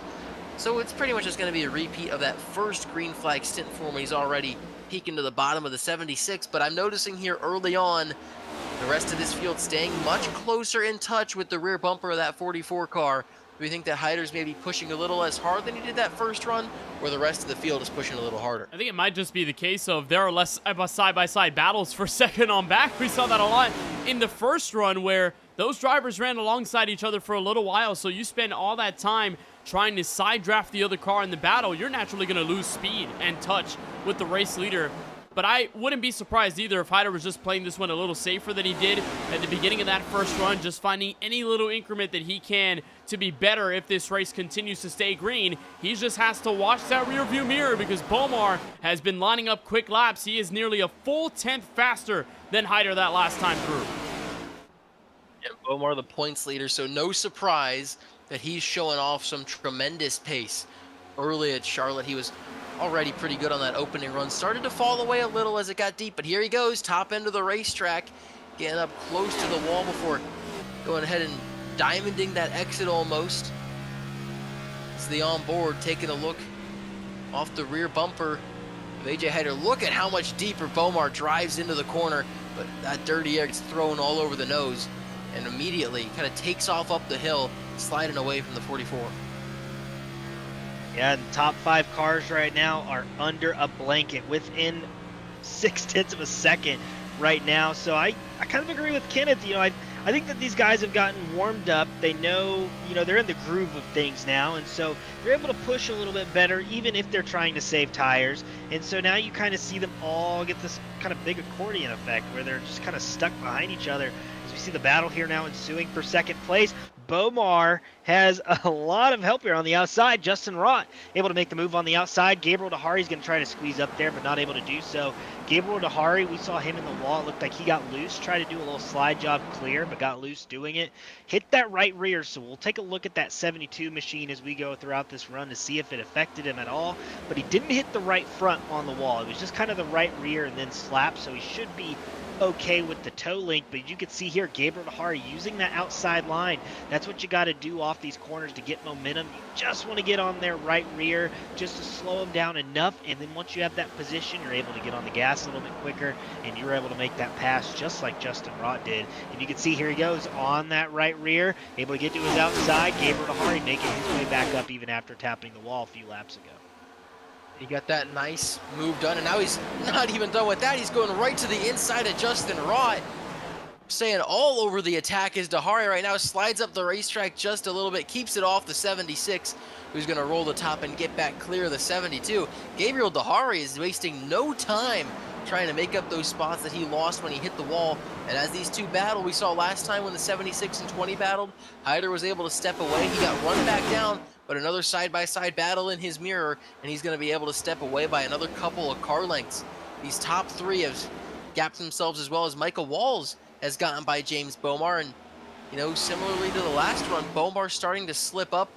[SPEAKER 1] So it's pretty much just going to be a repeat of that first green flag stint for him when he's already peeking to the bottom of the 76. But I'm noticing here early on, the rest of this field staying much closer in touch with the rear bumper of that 44 car. Do we think that Hyder's maybe pushing a little less hard than he did that first run, or the rest of the field is pushing a little harder?
[SPEAKER 2] I think it might just be the case of there are less side-by-side battles for second on back. We saw that a lot in the first run where those drivers ran alongside each other for a little while, so you spend all that time trying to side draft the other car in the battle, you're naturally going to lose speed and touch with the race leader. But I wouldn't be surprised either if Hyder was just playing this one a little safer than he did at the beginning of that first run, just finding any little increment that he can to be better if this race continues to stay green. He just has to watch that rear view mirror because Bomar has been lining up quick laps. He is nearly a full 10th faster than Hyder that last time through.
[SPEAKER 1] And Bomar the points leader, so no surprise that he's showing off some tremendous pace. Early at Charlotte, he was already pretty good on that opening run. Started to fall away a little as it got deep, but here he goes, top end of the racetrack, getting up close to the wall before going ahead and diamonding that exit almost. It's the onboard taking a look off the rear bumper of AJ Hyder. Look at how much deeper Bomar drives into the corner, but that dirty air gets thrown all over the nose and immediately kind of takes off up the hill, sliding away from the 44.
[SPEAKER 3] Yeah, the top 5 cars right now are under a blanket within 0.6 of a second right now. So I kind of agree with Kenneth. I think that these guys have gotten warmed up. They know, they're in the groove of things now, and so they're able to push a little bit better, even if they're trying to save tires. And so now you kind of see them all get this kind of big accordion effect where they're just kind of stuck behind each other. As we see the battle here now ensuing for second place. Bomar has a lot of help here on the outside. Justin Rott able to make the move on the outside. Gabriel Dahari is going to try to squeeze up there, but not able to do so. Gabriel Dahari, we saw him in the wall. It looked like he got loose. Tried to do a little slide job clear, but got loose doing it. Hit that right rear, so we'll take a look at that 72 machine as we go throughout this run to see if it affected him at all. But he didn't hit the right front on the wall. It was just kind of the right rear and then slap, so he should be okay with the toe link. But you can see here Gabriel Dahari using that outside line. That's what you got to do off these corners to get momentum. You just want to get on their right rear just to slow them down enough, and then once you have that position, you're able to get on the gas a little bit quicker, and you're able to make that pass just like Justin Rott did. And you can see here he goes on that right rear, able to get to his outside. Gabriel Dahari making his way back up even after tapping the wall a few laps ago.
[SPEAKER 1] He got that nice move done, and now he's not even done with that. He's going right to the inside of Justin Rott. Saying all over the attack is Dahari right now. Slides up the racetrack just a little bit, keeps it off the 76, who's going to roll the top and get back clear of the 72. Gabriel Dahari is wasting no time trying to make up those spots that he lost when he hit the wall. And as these two battle, we saw last time when the 76 and 20 battled, Hyder was able to step away. He got run back down, but another side-by-side battle in his mirror, and he's going to be able to step away by another couple of car lengths. These top three have gapped themselves, as well as Michael Walls has gotten by James Bomar. And, similarly to the last run, Bomar's starting to slip up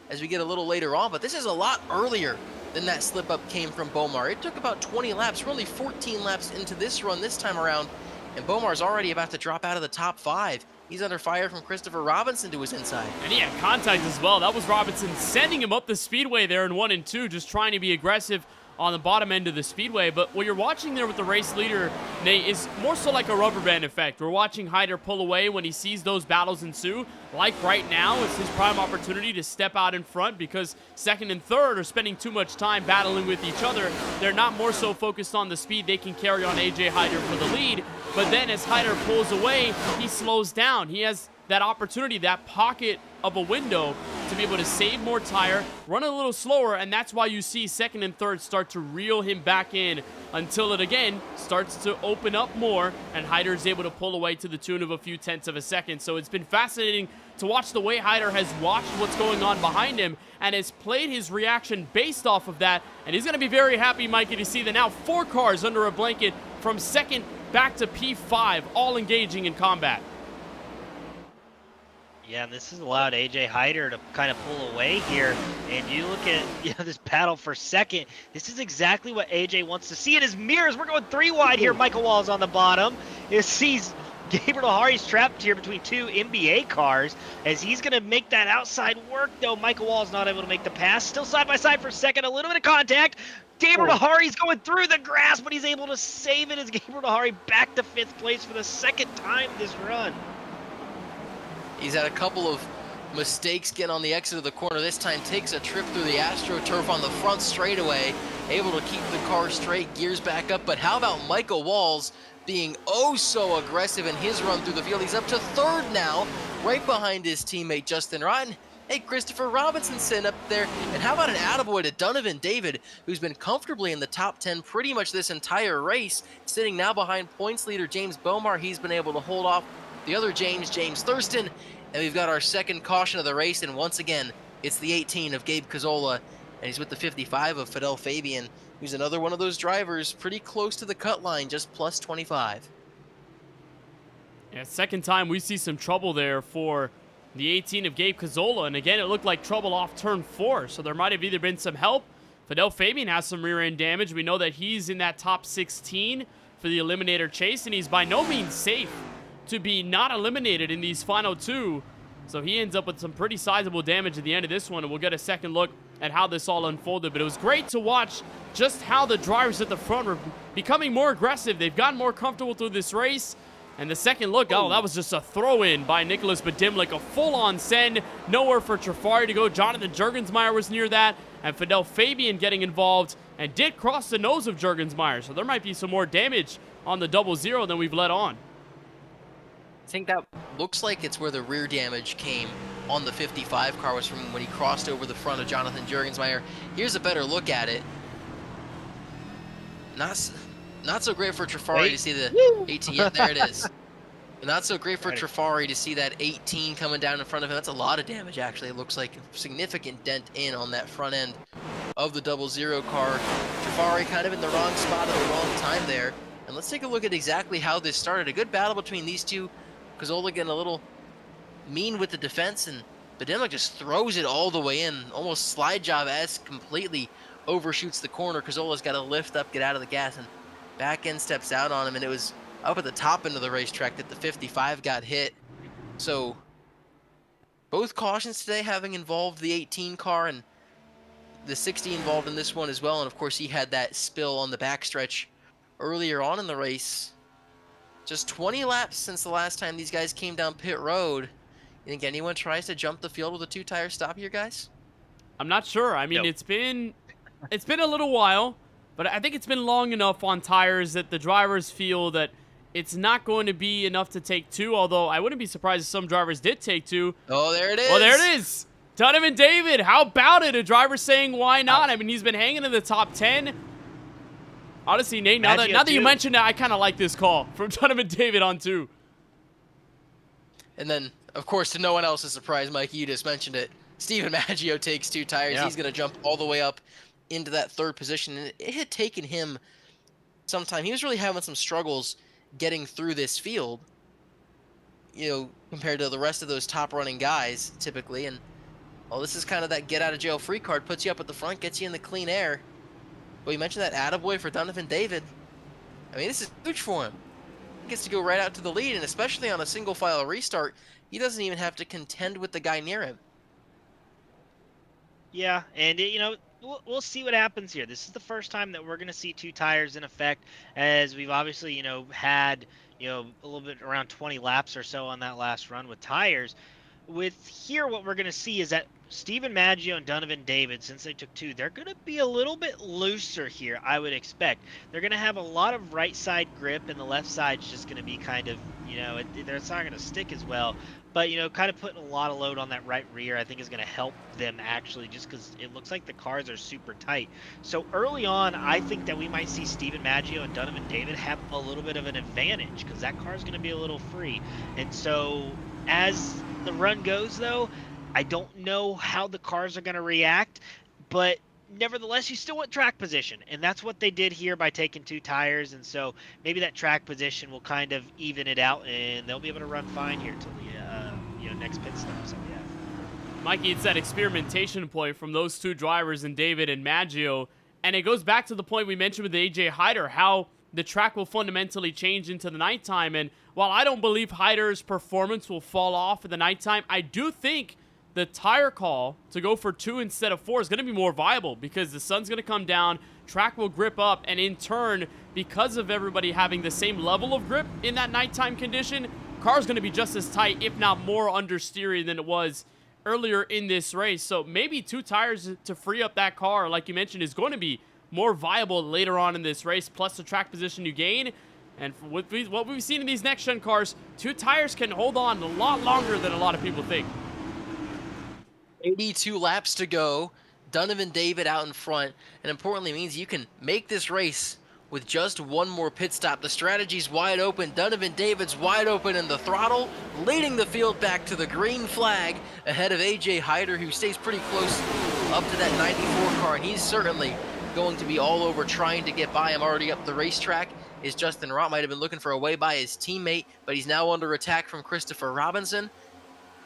[SPEAKER 1] as we get a little later on, but this is a lot earlier than that slip up came from Bomar. It took about 20 laps. We're only 14 laps into this run this time around, and Bomar's already about to drop out of the top 5. He's under fire from Christopher Robinson to his inside.
[SPEAKER 2] And he had contact as well. That was Robinson sending him up the speedway there in 1 and 2, just trying to be aggressive on the bottom end of the speedway. But what you're watching there with the race leader, Nate, is more so like a rubber band effect. We're watching Hyder pull away when he sees those battles ensue. Like right now, it's his prime opportunity to step out in front, because second and third are spending too much time battling with each other. They're not more so focused on the speed they can carry on AJ Hyder for the lead. But then as Hyder pulls away, he slows down. He has that opportunity, that pocket of a window to be able to save more tire, run a little slower, and that's why you see second and third start to reel him back in until it again starts to open up more, and Hyder is able to pull away to the tune of a few tenths of a second. So it's been fascinating to watch the way Hyder has watched what's going on behind him and has played his reaction based off of that, and he's going to be very happy, Mikey, to see that now 4 cars under a blanket from second back to P5, all engaging in combat.
[SPEAKER 3] Yeah, and this has allowed AJ Hyder to kind of pull away here. And you look at this battle for second. This is exactly what AJ wants to see in his mirrors. We're going 3 wide here. Michael Walls on the bottom. You see Gabriel Dahari's trapped here between 2 NBA cars as he's going to make that outside work, though. Michael Walls not able to make the pass. Still side by side for second. A little bit of contact. Gabriel Dahari's going through the grass, but he's able to save it as Gabriel Dahari back to 5th place for the second time this run.
[SPEAKER 1] He's had a couple of mistakes getting on the exit of the corner. This time takes a trip through the AstroTurf on the front straightaway, able to keep the car straight, gears back up. But how about Michael Walls being oh so aggressive in his run through the field? He's up to 3rd now, right behind his teammate Justin Rott. Hey, Christopher Robinson sitting up there. And how about an attaboy to Donovan David, who's been comfortably in the top 10 pretty much this entire race, sitting now behind points leader James Bomar. He's been able to hold off the other James Thurston. And we've got our second caution of the race, and once again, it's the 18 of Gabe Cazzola, and he's with the 55 of Fidel Fabian, who's another one of those drivers pretty close to the cut line, just plus 25.
[SPEAKER 2] Yeah, second time we see some trouble there for the 18 of Gabe Cazzola, and again, it looked like trouble off turn 4, so there might have either been some help. Fidel Fabian has some rear end damage. We know that he's in that top 16 for the Eliminator chase, and he's by no means safe to be not eliminated in these final 2. So he ends up with some pretty sizable damage at the end of this one, and we'll get a second look at how this all unfolded. But it was great to watch just how the drivers at the front were becoming more aggressive. They've gotten more comfortable through this race. And the second look, oh, that was just a throw-in by Nicholas Badimlik, a full-on send. Nowhere for Trafari to go. Jonathan Juergensmeyer was near that. and Fidel Fabian getting involved and did cross the nose of Juergensmeyer. So there might be some more damage on the 00 than we've let on.
[SPEAKER 1] I think that looks like it's where the rear damage came on the 55 car, was from when he crossed over the front of Jonathan Juergensmeyer. Here's a better look at it. Not so great for Trafari to see the 18. Yeah, there it is. Not so great for Trafari to see that 18 coming down in front of him. That's a lot of damage, actually. It looks like a significant dent in on that front end of the 00 car. Trafari kind of in the wrong spot at the wrong time there. And let's take a look at exactly how this started. A good battle between these two. Cazzola getting a little mean with the defense, and Bademlik just throws it all the way in, almost slide job-esque, completely overshoots the corner. Cazzola's got to lift up, get out of the gas, and back end steps out on him, and it was up at the top end of the racetrack that the 55 got hit. So both cautions today having involved the 18 car, and the 60 involved in this one as well. And of course he had that spill on the backstretch earlier on in the race. Just 20 laps since the last time these guys came down pit road. You think anyone tries to jump the field with a 2-tire stop here, guys?
[SPEAKER 2] I'm not sure. I mean,
[SPEAKER 3] Nope.
[SPEAKER 2] it's been a little while, but I think it's been long enough on tires that the drivers feel that it's not going to be enough to take 2, although I wouldn't be surprised if some drivers did take 2.
[SPEAKER 1] Oh, there it is.
[SPEAKER 2] Oh, there it is. Donovan David, how about it? A driver saying why not? I mean, he's been hanging in the top 10. Honestly, Nate, now that you mentioned it, I kind of like this call from Donovan David on 2.
[SPEAKER 1] And then, of course, to no one else's surprise, Mike, you just mentioned it. Steven Maggio takes 2 tires.
[SPEAKER 3] Yeah.
[SPEAKER 1] He's going to jump all the way up into that 3rd position. And it had taken him some time. He was really having some struggles getting through this field, you know, compared to the rest of those top running guys typically. And, well, this is kind of that get out of jail free card, puts you up at the front, gets you in the clean air. Well, you mentioned that attaboy for Donovan David. I mean, this is huge for him. He gets to go right out to the lead, and especially on a single file restart, he doesn't even have to contend with the guy near him.
[SPEAKER 3] Yeah, and you know, we'll see what happens here. This is the first time that we're going to see 2 tires in effect, as we've obviously, you know, had, you know, a little bit around 20 laps or so on that last run with tires. With here, what we're going to see is that Steven Maggio and Donovan David, since they took 2, they're going to be a little bit looser here, I would expect. They're going to have a lot of right side grip, and the left side's just going to be kind of, you know, it's not going to stick as well. But, you know, kind of putting a lot of load on that right rear, I think is going to help them actually, just because it looks like the cars are super tight. So early on, I think that we might see Steven Maggio and Donovan David have a little bit of an advantage, because that car's going to be a little free. And so as the run goes, though, I don't know how the cars are going to react, but nevertheless, you still want track position, and that's what they did here by taking 2 tires. And so maybe that track position will kind of even it out, and they'll be able to run fine here till the next pit stop. So yeah,
[SPEAKER 2] Mikey, it's that experimentation point from those 2 drivers, in David and Maggio, and it goes back to the point we mentioned with AJ Hyder, how the track will fundamentally change into the nighttime. And while I don't believe Hyder's performance will fall off in the nighttime, I do think the tire call to go for 2 instead of 4 is going to be more viable, because the sun's going to come down, track will grip up, and in turn, because of everybody having the same level of grip in that nighttime condition, car's going to be just as tight, if not more understeery than it was earlier in this race. So maybe 2 tires to free up that car, like you mentioned, is going to be more viable later on in this race, plus the track position you gain. And what we've seen in these next-gen cars, 2 tires can hold on a lot longer than a lot of people think.
[SPEAKER 1] 82 laps to go. Donovan David out in front, and importantly means you can make this race with just 1 more pit stop. The strategy's wide open. Donovan David's wide open in the throttle, leading the field back to the green flag ahead of AJ Hyder, who stays pretty close up to that 94 car, and he's certainly going to be all over trying to get by him. Already up the racetrack is Justin Rott. Might have been looking for a way by his teammate, but he's now under attack from Christopher Robinson.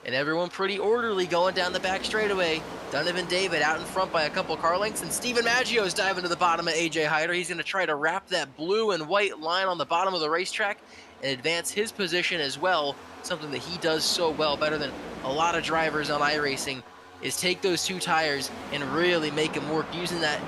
[SPEAKER 1] And everyone pretty orderly going down the back straightaway. Donovan David out in front by a couple car lengths, and Steven Maggio's diving to the bottom of AJ Hyder. He's going to try to wrap that blue and white line on the bottom of the racetrack and advance his position as well. Something that he does so well, better than a lot of drivers on iRacing, is take those 2 tires and really make them work, using that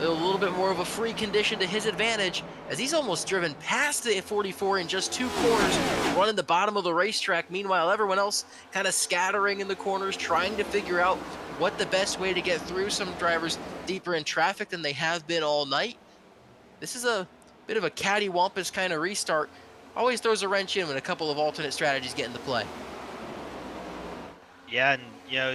[SPEAKER 1] a little bit more of a free condition to his advantage, as he's almost driven past the 44 in just 2 corners, running the bottom of the racetrack. Meanwhile, everyone else kind of scattering in the corners, trying to figure out what the best way to get through. Some drivers deeper in traffic than they have been all night. This is a bit of a cattywampus kind of restart. Always throws a wrench in when a couple of alternate strategies get into play.
[SPEAKER 3] Yeah, and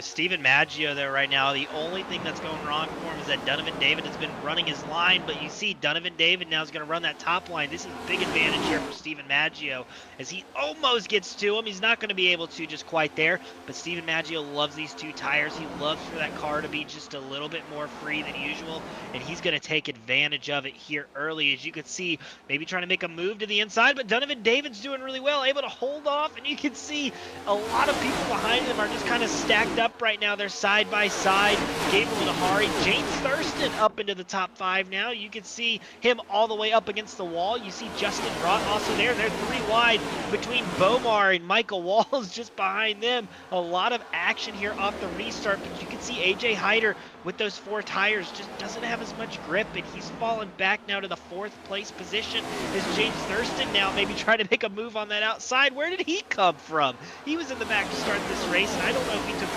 [SPEAKER 3] Steven Maggio there right now, the only thing that's going wrong for him is that Donovan David has been running his line, but you see Donovan David now is going to run that top line. This is a big advantage here for Steven Maggio as he almost gets to him. He's not going to be able to just quite there, but Steven Maggio loves these 2 tires. He loves for that car to be just a little bit more free than usual, and he's going to take advantage of it here early. As you can see, maybe trying to make a move to the inside, but Donovan David's doing really well, able to hold off, and you can see a lot of people behind him are just kind of stacked up right now. They're side by side. Gabriel Nahari, James Thurston up into the top 5 now. You can see him all the way up against the wall. You see Justin Rott also there. They're 3 wide between Bomar and Michael Walls just behind them. A lot of action here off the restart, but you can see AJ Hyder with those 4 tires just doesn't have as much grip, and he's fallen back now to the 4th place position as James Thurston now maybe trying to make a move on that outside. Where did he come from? He was in the back to start this race, and I don't know if he took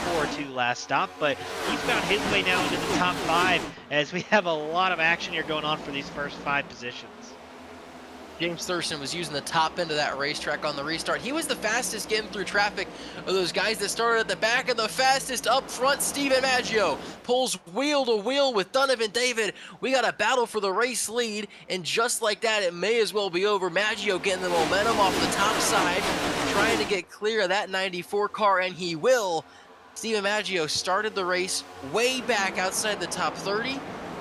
[SPEAKER 3] 4-2 last stop, but he's found his way now into the top 5 as we have a lot of action here going on for these first 5 positions.
[SPEAKER 1] James Thurston was using the top end of that racetrack on the restart. He was the fastest getting through traffic of those guys that started at the back, and the fastest up front, Steven Maggio, pulls wheel to wheel with Donovan David. We got a battle for the race lead, and just like that, it may as well be over. Maggio getting the momentum off the top side, trying to get clear of that 94 car, and he will. Steven Maggio started the race way back outside the top 30.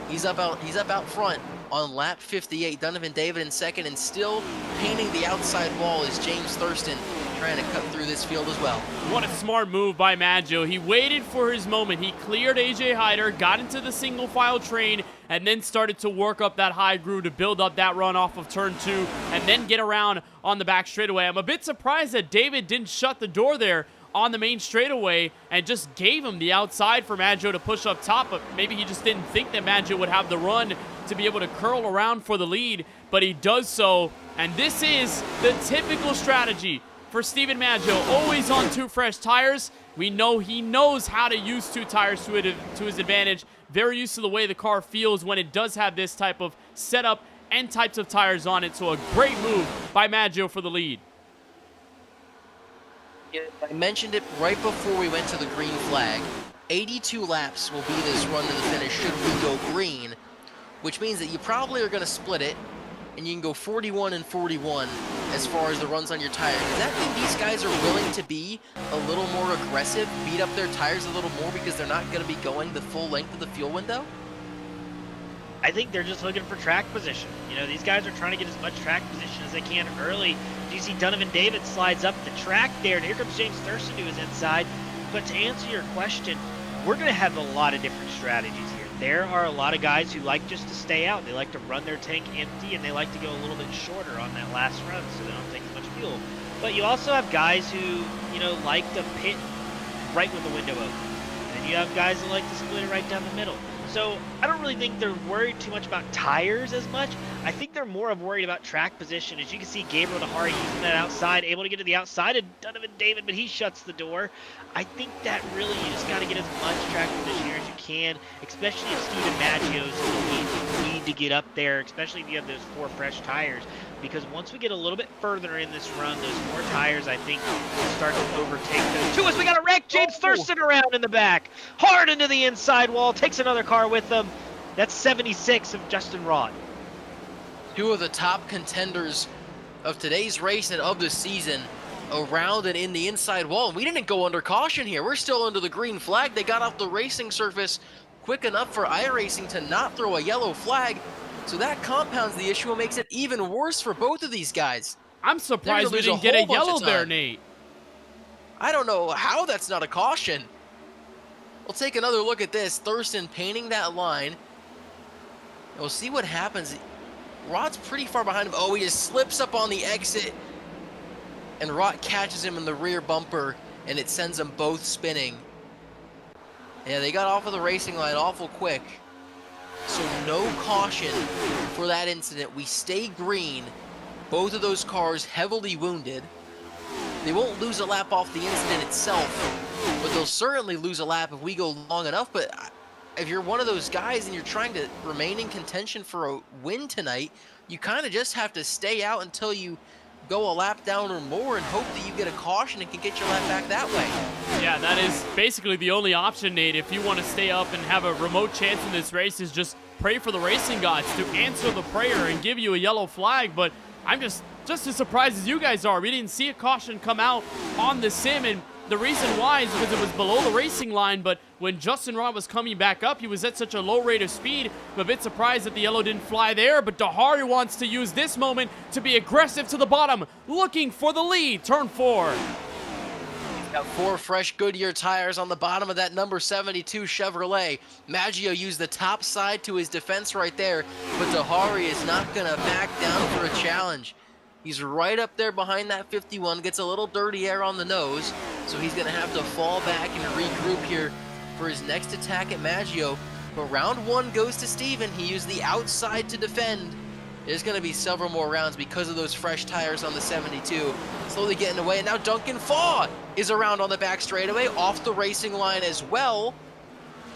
[SPEAKER 1] He's up out front on lap 58. Donovan David in second, and still painting the outside wall is James Thurston, trying to cut through this field as well.
[SPEAKER 2] What a smart move by Maggio. He waited for his moment. He cleared AJ Hyder, got into the single file train, and then started to work up that high groove to build up that run off of turn 2, and then get around on the back straightaway. I'm a bit surprised that David didn't shut the door there on the main straightaway and just gave him the outside for Maggio to push up top, but maybe he just didn't think that Maggio would have the run to be able to curl around for the lead, but he does so, and this is the typical strategy for Steven Maggio, always on 2 fresh tires. We know he knows how to use 2 tires to his advantage, very used to the way the car feels when it does have this type of setup and types of tires on it, so a great move by Maggio for the lead.
[SPEAKER 1] I mentioned it right before we went to the green flag. 82 laps will be this run to the finish should we go green, which means that you probably are going to split it, and you can go 41 and 41 as far as the runs on your tires. Does that mean these guys are willing to be a little more aggressive, beat up their tires a little more because they're not going to be going the full length of the fuel window?
[SPEAKER 3] I think they're just looking for track position. These guys are trying to get as much track position as they can early. You see Donovan David slides up the track there, and here comes James Thurston to his inside. But to answer your question, we're going to have a lot of different strategies here. There are a lot of guys who like just to stay out. They like to run their tank empty, and they like to go a little bit shorter on that last run so they don't take as much fuel. But you also have guys who, like to pit right with the window open. And you have guys that like to split it right down the middle. So I don't really think they're worried too much about tires as much. I think they're more of worried about track position. As you can see, Gabriel Nahari using that outside, able to get to the outside of Donovan David, but he shuts the door. I think that really you just got to get as much track position here as you can, especially if Steven Maggio's need to get up there, especially if you have those 4 fresh tires. Because once we get a little bit further in this run, those 4 tires, I think, will start to overtake those 2 as we got a wreck. James Thurston around in the back. Hard into the inside wall. Takes another car with them. That's 76 of Justin Rott.
[SPEAKER 1] 2 of the top contenders of today's race and of the season around and in the inside wall. And we didn't go under caution here. We're still under the green flag. They got off the racing surface quick enough for iRacing to not throw a yellow flag. So that compounds the issue and makes it even worse for both of these guys.
[SPEAKER 2] I'm surprised we didn't get a yellow there, Nate.
[SPEAKER 1] I don't know how that's not a caution. We'll take another look at this. Thurston painting that line. And we'll see what happens. Rott's pretty far behind him. Oh, he just slips up on the exit. And Rott catches him in the rear bumper, and it sends them both spinning. Yeah, they got off of the racing line awful quick. So no caution for that incident. We stay green. Both of those cars heavily wounded. They won't lose a lap off the incident itself, but they'll certainly lose a lap if we go long enough. But if you're one of those guys and you're trying to remain in contention for a win tonight, you kind of just have to stay out until you go a lap down or more and hope that you get a caution and can get your lap back that way.
[SPEAKER 2] Yeah, that is basically the only option, Nate. If you want to stay up and have a remote chance in this race, is just pray for the racing gods to answer the prayer and give you a yellow flag. But I'm just as surprised as you guys are. We didn't see a caution come out on the sim, and the reason why is because it was below the racing line, but when Justin Rod was coming back up, he was at such a low rate of speed. I'm a bit surprised that the yellow didn't fly there, but Dahari wants to use this moment to be aggressive to the bottom, looking for the lead. Turn 4.
[SPEAKER 1] He's got 4 fresh Goodyear tires on the bottom of that number 72 Chevrolet. Maggio used the top side to his defense right there, but Dahari is not going to back down for a challenge. He's right up there behind that 51, gets a little dirty air on the nose, so he's going to have to fall back and regroup here for his next attack at Maggio. But round 1 goes to Steven. He used the outside to defend. There's going to be several more rounds because of those fresh tires on the 72. Slowly getting away, and now Duncan Faw is around on the back straightaway, off the racing line as well.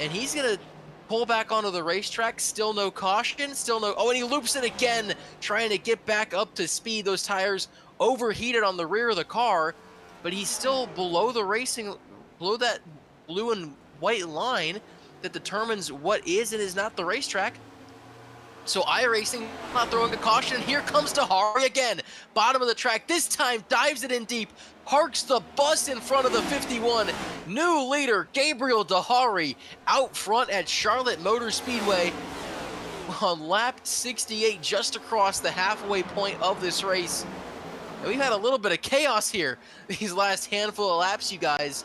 [SPEAKER 1] And he's going to pull back onto the racetrack. Still no caution, still no... Oh, and he loops it again, trying to get back up to speed. Those tires overheated on the rear of the car, but he's still below the racing, below that blue and white line that determines what is and is not the racetrack. So iRacing not throwing a caution, and here comes Dahari again. Bottom of the track, this time dives it in deep, parks the bus in front of the 51. New leader, Gabriel Dahari, out front at Charlotte Motor Speedway on lap 68, just across the halfway point of this race. And we've had a little bit of chaos here these last handful of laps, you guys.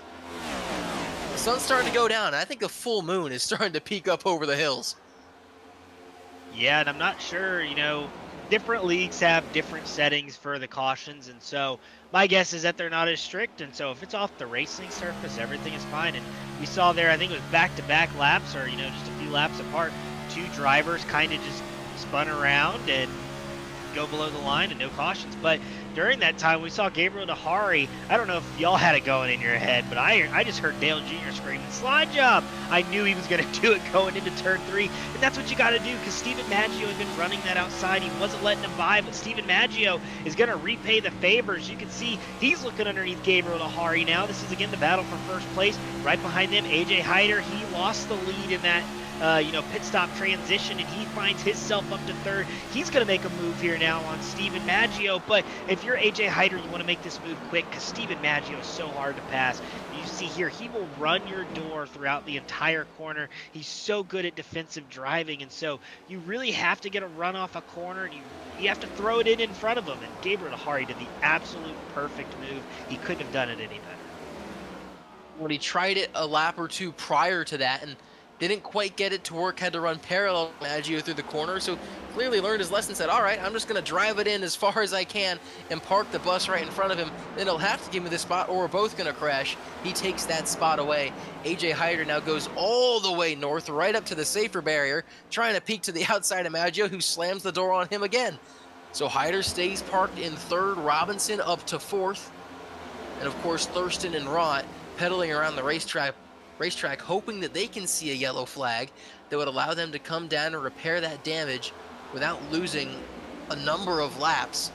[SPEAKER 1] The sun's starting to go down, and I think a full moon is starting to peek up over the hills.
[SPEAKER 3] Yeah, and I'm not sure, different leagues have different settings for the cautions, and so my guess is that they're not as strict, and so if it's off the racing surface, everything is fine. And we saw there, I think it was back-to-back laps, or, just a few laps apart, 2 drivers kind of just spun around and go below the line and no cautions. But during that time, we saw Gabriel Dahari. I don't know if y'all had it going in your head, but I just heard Dale Jr. screaming, "Slide job!" I knew he was going to do it going into turn 3, and that's what you got to do, because Steven Maggio had been running that outside. He wasn't letting him by, but Steven Maggio is going to repay the favors. You can see he's looking underneath Gabriel Dahari now. This is, again, the battle for first place. Right behind them, AJ Hyder. He lost the lead in that pit stop transition, and he finds himself up to 3rd. He's going to make a move here now on Steven Maggio, but if you're AJ Hyder, you want to make this move quick, because Steven Maggio is so hard to pass. You see here, he will run your door throughout the entire corner. He's so good at defensive driving, and so you really have to get a run off a corner, and you have to throw it in front of him, and Gabriel Dahari did the absolute perfect move. He couldn't have done it any better.
[SPEAKER 1] When he tried it a lap or 2 prior to that and didn't quite get it to work, had to run parallel to Maggio through the corner, so clearly learned his lesson, said, all right, I'm just going to drive it in as far as I can and park the bus right in front of him. Then he'll have to give me the spot or we're both going to crash. He takes that spot away. AJ Hyder now goes all the way north, right up to the safer barrier, trying to peek to the outside of Maggio, who slams the door on him again. So Hyder stays parked in 3rd, Robinson up to 4th, and of course Thurston and Rott pedaling around the racetrack, hoping that they can see a yellow flag that would allow them to come down and repair that damage without losing a number of laps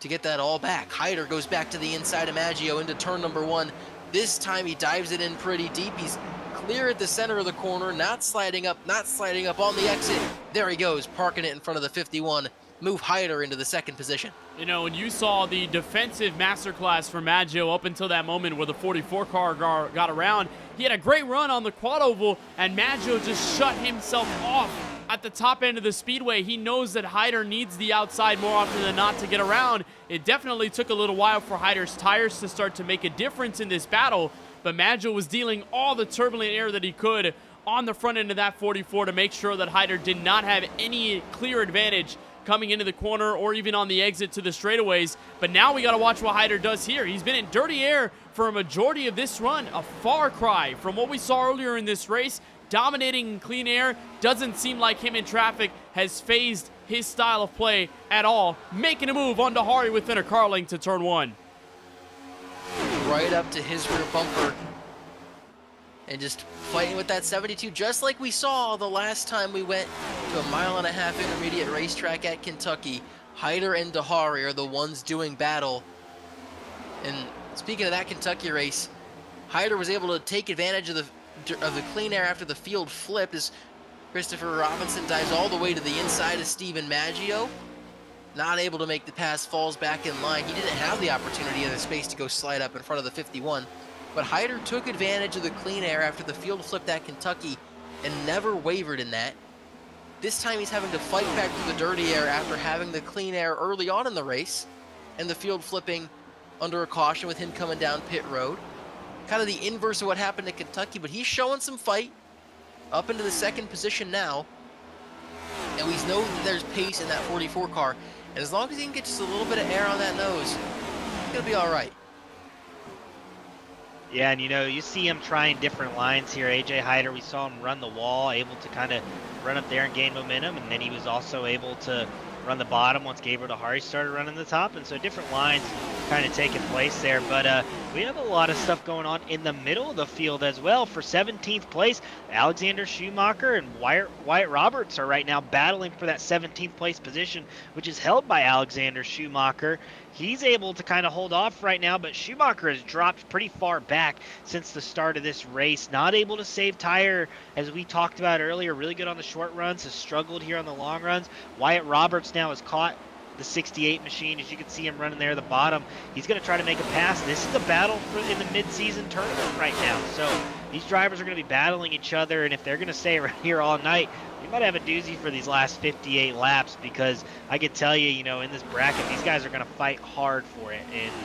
[SPEAKER 1] to get that all back. Hyder goes back to the inside of Maggio into turn number 1. This time he dives it in pretty deep. He's clear at the center of the corner, not sliding up on the exit. There he goes, parking it in front of the 51. Move Hyder into the 2nd position.
[SPEAKER 2] When you saw the defensive masterclass for Maggio up until that moment where the 44 car got around, he had a great run on the quad oval, and Maggio just shut himself off at the top end of the speedway. He knows that Hyder needs the outside more often than not to get around. It definitely took a little while for Hyder's tires to start to make a difference in this battle, but Maggio was dealing all the turbulent air that he could on the front end of that 44 to make sure that Hyder did not have any clear advantage coming into the corner or even on the exit to the straightaways. But now we got to watch what Hyder does here. He's been in dirty air for a majority of this run, a far cry from what we saw earlier in this race. Dominating in clean air, doesn't seem like him in traffic has phased his style of play at all. Making a move on Dahari within a car link to turn 1.
[SPEAKER 1] Right up to his rear bumper. and just fighting with that 72, just like we saw the last time we went to a 1.5 mile intermediate racetrack at Kentucky. Hyder and Dahari are the ones doing battle. And speaking of that Kentucky race, Hyder was able to take advantage of the clean air after the field flip as Christopher Robinson dives all the way to the inside of Stephen Maggio. Not able to make the pass, falls back in line. He didn't have the opportunity or the space to go slide up in front of the 51. But Hyder took advantage of the clean air after the field flipped at Kentucky and never wavered in that. This time he's having to fight back through the dirty air after having the clean air early on in the race and the field flipping under a caution with him coming down pit road. Kind of the inverse of what happened to Kentucky, but he's showing some fight up into the second position now. And we know that there's pace in that 44 car. And as long as he can get just a little bit of air on that nose, he's going to be all right.
[SPEAKER 3] Yeah, and you see him trying different lines here. AJ Hyder, we saw him run the wall, able to kind of run up there and gain momentum, and then he was also able to run the bottom once Gabriel Dahari started running the top, and so different lines kind of taking place there. But we have a lot of stuff going on in the middle of the field as well. For 17th place, Alexander Schumacher and Wyatt Roberts are right now battling for that 17th place position, which is held by Alexander Schumacher. He's able to kind of hold off right now, but Schumacher has dropped pretty far back since the start of this race. Not able to save tire, as we talked about earlier. Really good on the short runs, has struggled here on the long runs. Wyatt Roberts now has caught the 68 machine. As you can see him running there at the bottom, he's going to try to make a pass. This is the battle in the mid-season tournament right now. So these drivers are going to be battling each other, and if they're going to stay around here all night, we might have a doozy for these last 58 laps, because I can tell you, in this bracket, these guys are going to fight hard for it. And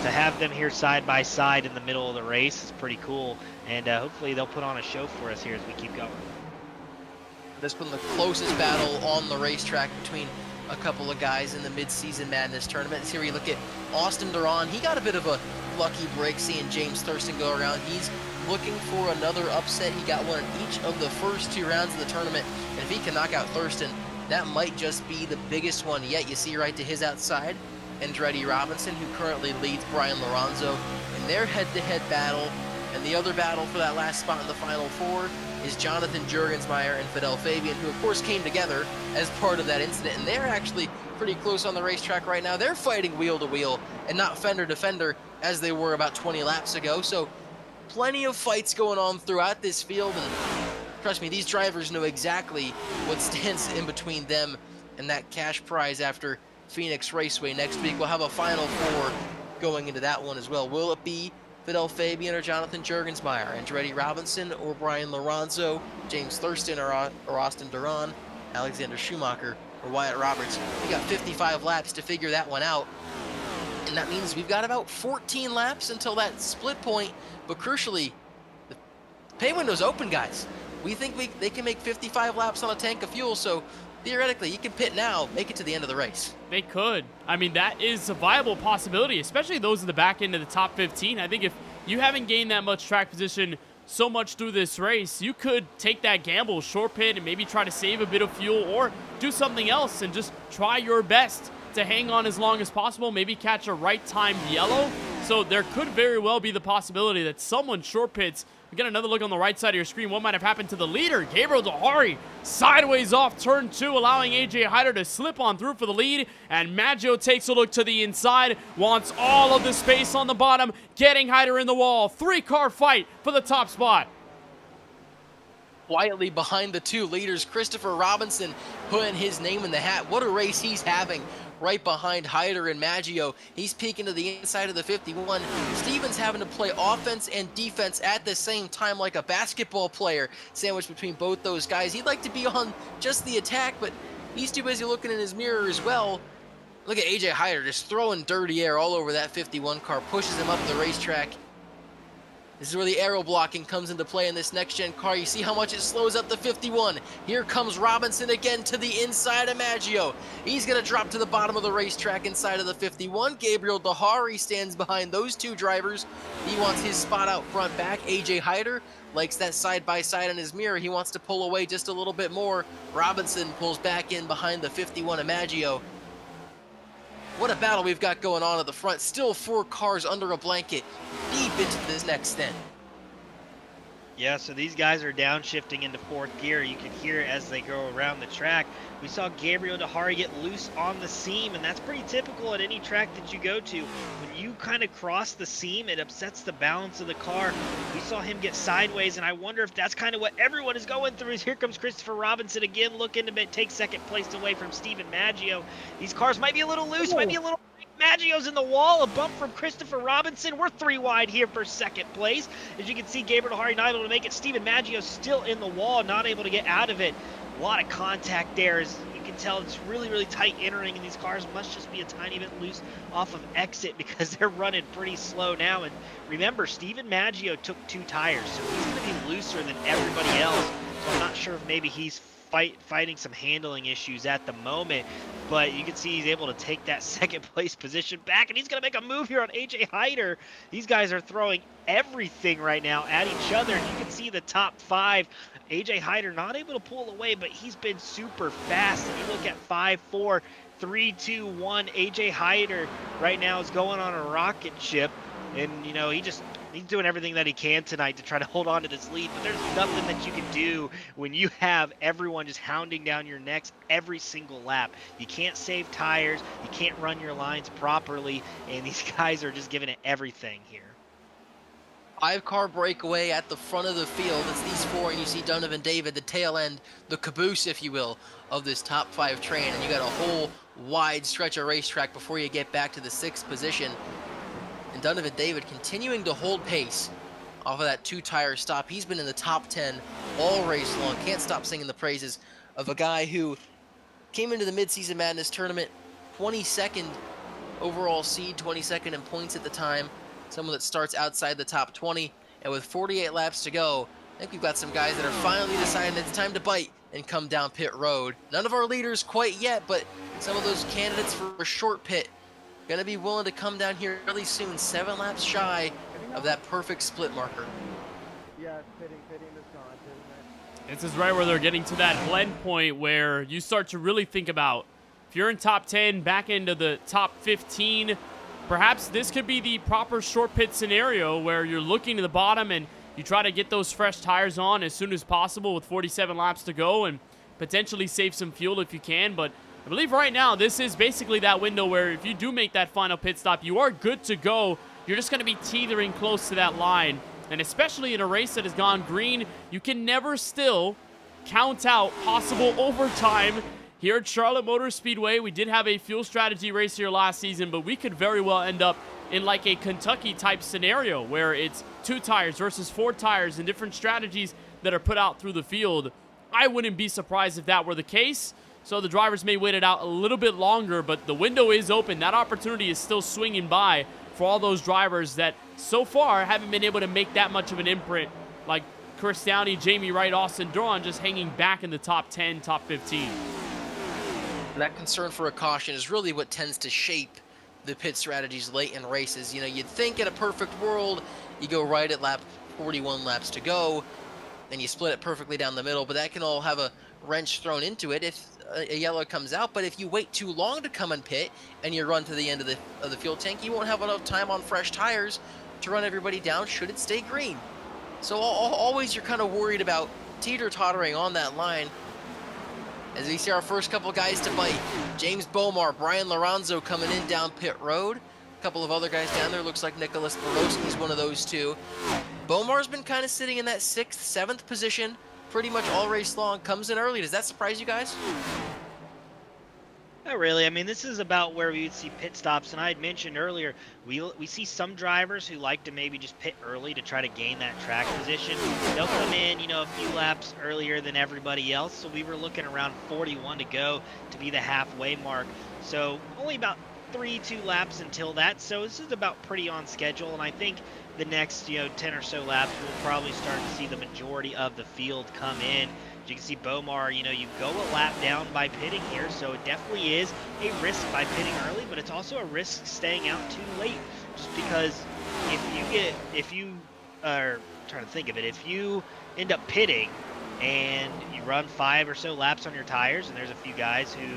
[SPEAKER 3] to have them here side by side in the middle of the race is pretty cool. And hopefully they'll put on a show for us here as we keep going.
[SPEAKER 1] This has been the closest battle on the racetrack between a couple of guys in the mid-season madness tournament. Here we look at Austin Duran. He got a bit of a lucky break seeing James Thurston go around. He's looking for another upset. He got one in each of the first 2 rounds of the tournament. And if he can knock out Thurston, that might just be the biggest one yet. You see right to his outside, Andretti Robinson, who currently leads Brian Lorenzo in their head-to-head battle. And the other battle for that last spot in the Final Four is Jonathan Juergensmeyer and Fidel Fabian, who of course came together as part of that incident. And they're actually pretty close on the racetrack right now. They're fighting wheel to wheel and not fender to fender as they were about 20 laps ago. So plenty of fights going on throughout this field, and trust me, these drivers know exactly what stands in between them and that cash prize after Phoenix Raceway next week. We'll have a Final Four going into that one as well. Will it be Fidel Fabian or Jonathan Juergensmeyer, Andretti Robinson or Brian Lorenzo, James Thurston or Austin Duran, Alexander Schumacher or Wyatt Roberts? We got 55 laps to figure that one out, and that means we've got about 14 laps until that split point. But crucially, the pay window's open, guys. We think they can make 55 laps on a tank of fuel, so theoretically, you can pit now, make it to the end of the race.
[SPEAKER 2] They could. I mean, that is a viable possibility, especially those in the back end of the top 15. I think if you haven't gained that much track position so much through this race, you could take that gamble, short pit, and maybe try to save a bit of fuel or do something else and just try your best to hang on as long as possible, maybe catch a right-timed yellow. So there could very well be the possibility that someone short pits. We get another look on the right side of your screen. What might have happened to the leader? Gabriel Dahari sideways off turn 2, allowing AJ Hyder to slip on through for the lead. And Maggio takes a look to the inside, wants all of the space on the bottom, getting Hyder in the wall. 3-car fight for the top spot.
[SPEAKER 1] Quietly behind the 2 leaders, Christopher Robinson putting his name in the hat. What a race he's having right behind Hyder and Maggio. He's peeking to the inside of the 51. Stevens having to play offense and defense at the same time like a basketball player, sandwiched between both those guys. He'd like to be on just the attack, but he's too busy looking in his mirror as well. Look at AJ Hyder just throwing dirty air all over that 51 car, pushes him up the racetrack. This is where the aero blocking comes into play in this next-gen car. You see how much it slows up the 51. Here comes Robinson again to the inside of Maggio. He's going to drop to the bottom of the racetrack inside of the 51. Gabriel Dahari stands behind those 2 drivers. He wants his spot out front back. AJ Hyder likes that side-by-side in his mirror. He wants to pull away just a little bit more. Robinson pulls back in behind the 51 of Maggio. What a battle we've got going on at the front. Still 4 cars under a blanket deep into this next stint.
[SPEAKER 3] Yeah, so these guys are downshifting into fourth gear. You can hear it as they go around the track. We saw Gabriel Dehari get loose on the seam, and that's pretty typical at any track that you go to. When you kind of cross the seam, it upsets the balance of the car. We saw him get sideways, and I wonder if that's kind of what everyone is going through. Here comes Christopher Robinson again, looking to take second place away from Steven Maggio. These cars might be a little loose, might be a little... Maggio's in the wall, a bump from Christopher Robinson. We're 3 wide here for second place. As you can see, Gabriel Dehari not able to make it. Steven Maggio still in the wall, not able to get out of it. A lot of contact there. As you can tell, it's really, really tight entering, and these cars must just be a tiny bit loose off of exit because they're running pretty slow now. And remember, Steven Maggio took 2 tires, so he's going to be looser than everybody else. So I'm not sure if maybe he's fighting some handling issues at the moment, but you can see he's able to take that second place position back, and he's going to make a move here on AJ Hyder. These guys are throwing everything right now at each other, and you can see the top 5. AJ Hyder not able to pull away, but he's been super fast. And you look at 5, 4, 3, 2, 1. AJ Hyder right now is going on a rocket ship, and you know he's doing everything that he can tonight to try to hold on to this lead, but there's nothing that you can do when you have everyone just hounding down your necks every single lap. You can't save tires, you can't run your lines properly, and these guys are just giving it everything here.
[SPEAKER 1] 5-car breakaway at the front of the field. It's these 4, and you see Donovan David, the tail end, the caboose, if you will, of this top 5 train, and you got a whole wide stretch of racetrack before you get back to the 6th position. And Donovan David continuing to hold pace off of that 2-tire stop. He's been in the top 10 all race long. Can't stop singing the praises of a guy who came into the Midseason Madness tournament 22nd overall seed, 22nd in points at the time. Someone that starts outside the top 20. And with 48 laps to go, I think we've got some guys that are finally deciding it's time to bite and come down pit road. None of our leaders quite yet, but some of those candidates for a short pit going to be willing to come down here really soon, 7 laps shy of that perfect split marker.
[SPEAKER 8] Yeah, pitting is gone.
[SPEAKER 2] This is right where they're getting to that blend point where you start to really think about, if you're in top 10, back into the top 15, perhaps this could be the proper short pit scenario where you're looking to the bottom and you try to get those fresh tires on as soon as possible with 47 laps to go and potentially save some fuel if you can. But I believe right now this is basically that window where if you do make that final pit stop, you are good to go. You're just going to be teetering close to that line. And especially in a race that has gone green, you can never still count out possible overtime. Here at Charlotte Motor Speedway, we did have a fuel strategy race here last season, but we could very well end up in like a Kentucky type scenario where it's 2 tires versus 4 tires and different strategies that are put out through the field. I wouldn't be surprised if that were the case. So the drivers may wait it out a little bit longer, but the window is open. That opportunity is still swinging by for all those drivers that so far haven't been able to make that much of an imprint, like Chris Downey, Jamie Wright, Austin Drawn, just hanging back in the top 10, top 15.
[SPEAKER 1] That concern for a caution is really what tends to shape the pit strategies late in races. You know, you'd think in a perfect world, you go right at lap 41 laps to go, and you split it perfectly down the middle, but that can all have a wrench thrown into it if a yellow comes out. But if you wait too long to come and pit and you run to the end of the fuel tank, you won't have enough time on fresh tires to run everybody down should it stay green. So always you're kind of worried about teeter-tottering on that line. As we see our first couple guys to bite, James Bomar, Brian Lorenzo coming in down pit road. A couple of other guys down there, looks like Nicholas Borowski's one of those two. Bomar's been kind of sitting in that 6th, 7th position pretty much all race long, comes in early. Does that surprise you guys?
[SPEAKER 3] Not really. I mean, this is about where we would see pit stops, and I had mentioned earlier, we see some drivers who like to maybe just pit early to try to gain that track position. They'll come in, you know, a few laps earlier than everybody else, so we were looking around 41 to go to be the halfway mark. So only about 2 laps until that, so this is about pretty on schedule, and I think the next, 10 or so laps, we'll probably start to see the majority of the field come in. As you can see, Bomar, you go a lap down by pitting here, so it definitely is a risk by pitting early, but it's also a risk staying out too late, just because if you are trying to think of it, if you end up pitting and you run 5 or so laps on your tires, and there's a few guys who,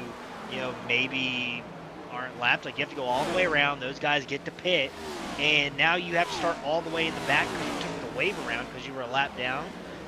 [SPEAKER 3] maybe aren't lapped, like you have to go all the way around, those guys get to pit, and now you have to start all the way in the back because you took the wave around because you were a lap down,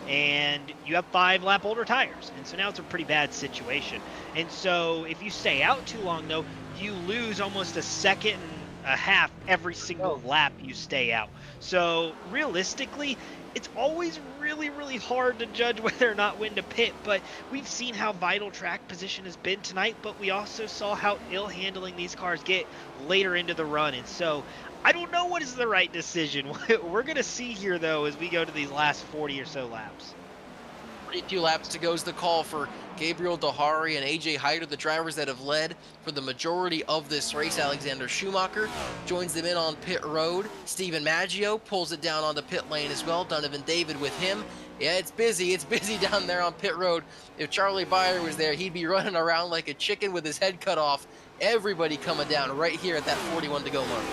[SPEAKER 3] and you have 5 lap older tires. And so now it's a pretty bad situation. And so if you stay out too long, though, you lose almost a second and a half every single lap you stay out. So realistically, it's always really, really hard to judge whether or not when to pit, but we've seen how vital track position has been tonight, but we also saw how ill handling these cars get later into the run. And so I don't know what is the right decision. We're going to see here, though, as we go to these last 40 or so laps.
[SPEAKER 1] Pretty few laps to go is the call for Gabriel Dahari and AJ Hyder, the drivers that have led for the majority of this race. Alexander Schumacher joins them in on pit road. Steven Maggio pulls it down onto pit lane as well. Donovan David with him. Yeah, it's busy down there on pit road. If Charlie Byer was there, he'd be running around like a chicken with his head cut off. Everybody coming down right here at that 41 to go mark.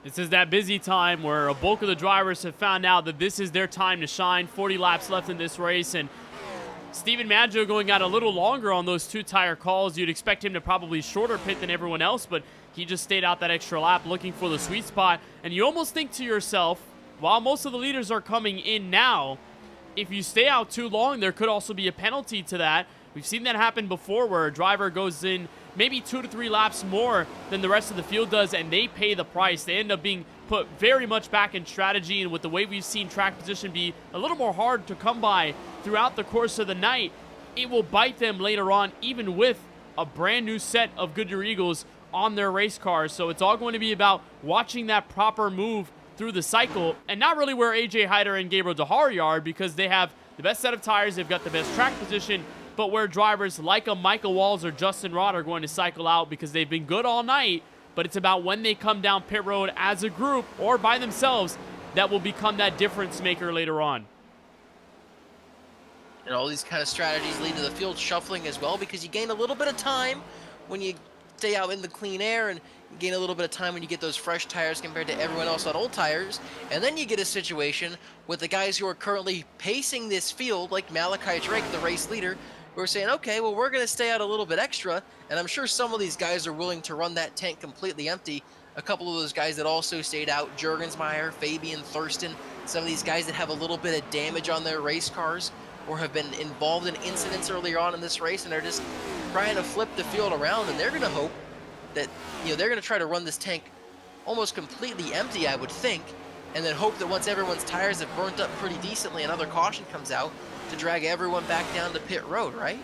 [SPEAKER 2] This is that busy time where a bulk of the drivers have found out that this is their time to shine. 40 laps left in this race, and Steven Maggio going out a little longer on those 2-tire calls. You'd expect him to probably shorter pit than everyone else, but he just stayed out that extra lap looking for the sweet spot. And you almost think to yourself, while most of the leaders are coming in now, if you stay out too long, there could also be a penalty to that. We've seen that happen before where a driver goes in maybe 2 to 3 laps more than the rest of the field does, and they pay the price. They end up being put very much back in strategy, and with the way we've seen track position be a little more hard to come by throughout the course of the night, it will bite them later on, even with a brand new set of Goodyear Eagles on their race cars. So it's all going to be about watching that proper move through the cycle, and not really where AJ Hyder and Gabriel Dahari are, because they have the best set of tires, they've got the best track position, but where drivers like a Michael Walls or Justin Rod are going to cycle out because they've been good all night, but it's about when they come down pit road as a group or by themselves that will become that difference maker later on.
[SPEAKER 1] And all these kind of strategies lead to the field shuffling as well, because you gain a little bit of time when you stay out in the clean air, and you gain a little bit of time when you get those fresh tires compared to everyone else on old tires. And then you get a situation with the guys who are currently pacing this field, like Malachi Drake, the race leader, who are saying, okay, well, we're going to stay out a little bit extra. And I'm sure some of these guys are willing to run that tank completely empty. A couple of those guys that also stayed out, Juergensmeyer, Fabian, Thurston, some of these guys that have a little bit of damage on their race cars or have been involved in incidents earlier on in this race, and they're just trying to flip the field around, and they're going to hope that, they're going to try to run this tank almost completely empty, I would think, and then hope that once everyone's tires have burnt up pretty decently, another caution comes out to drag everyone back down to pit road, right?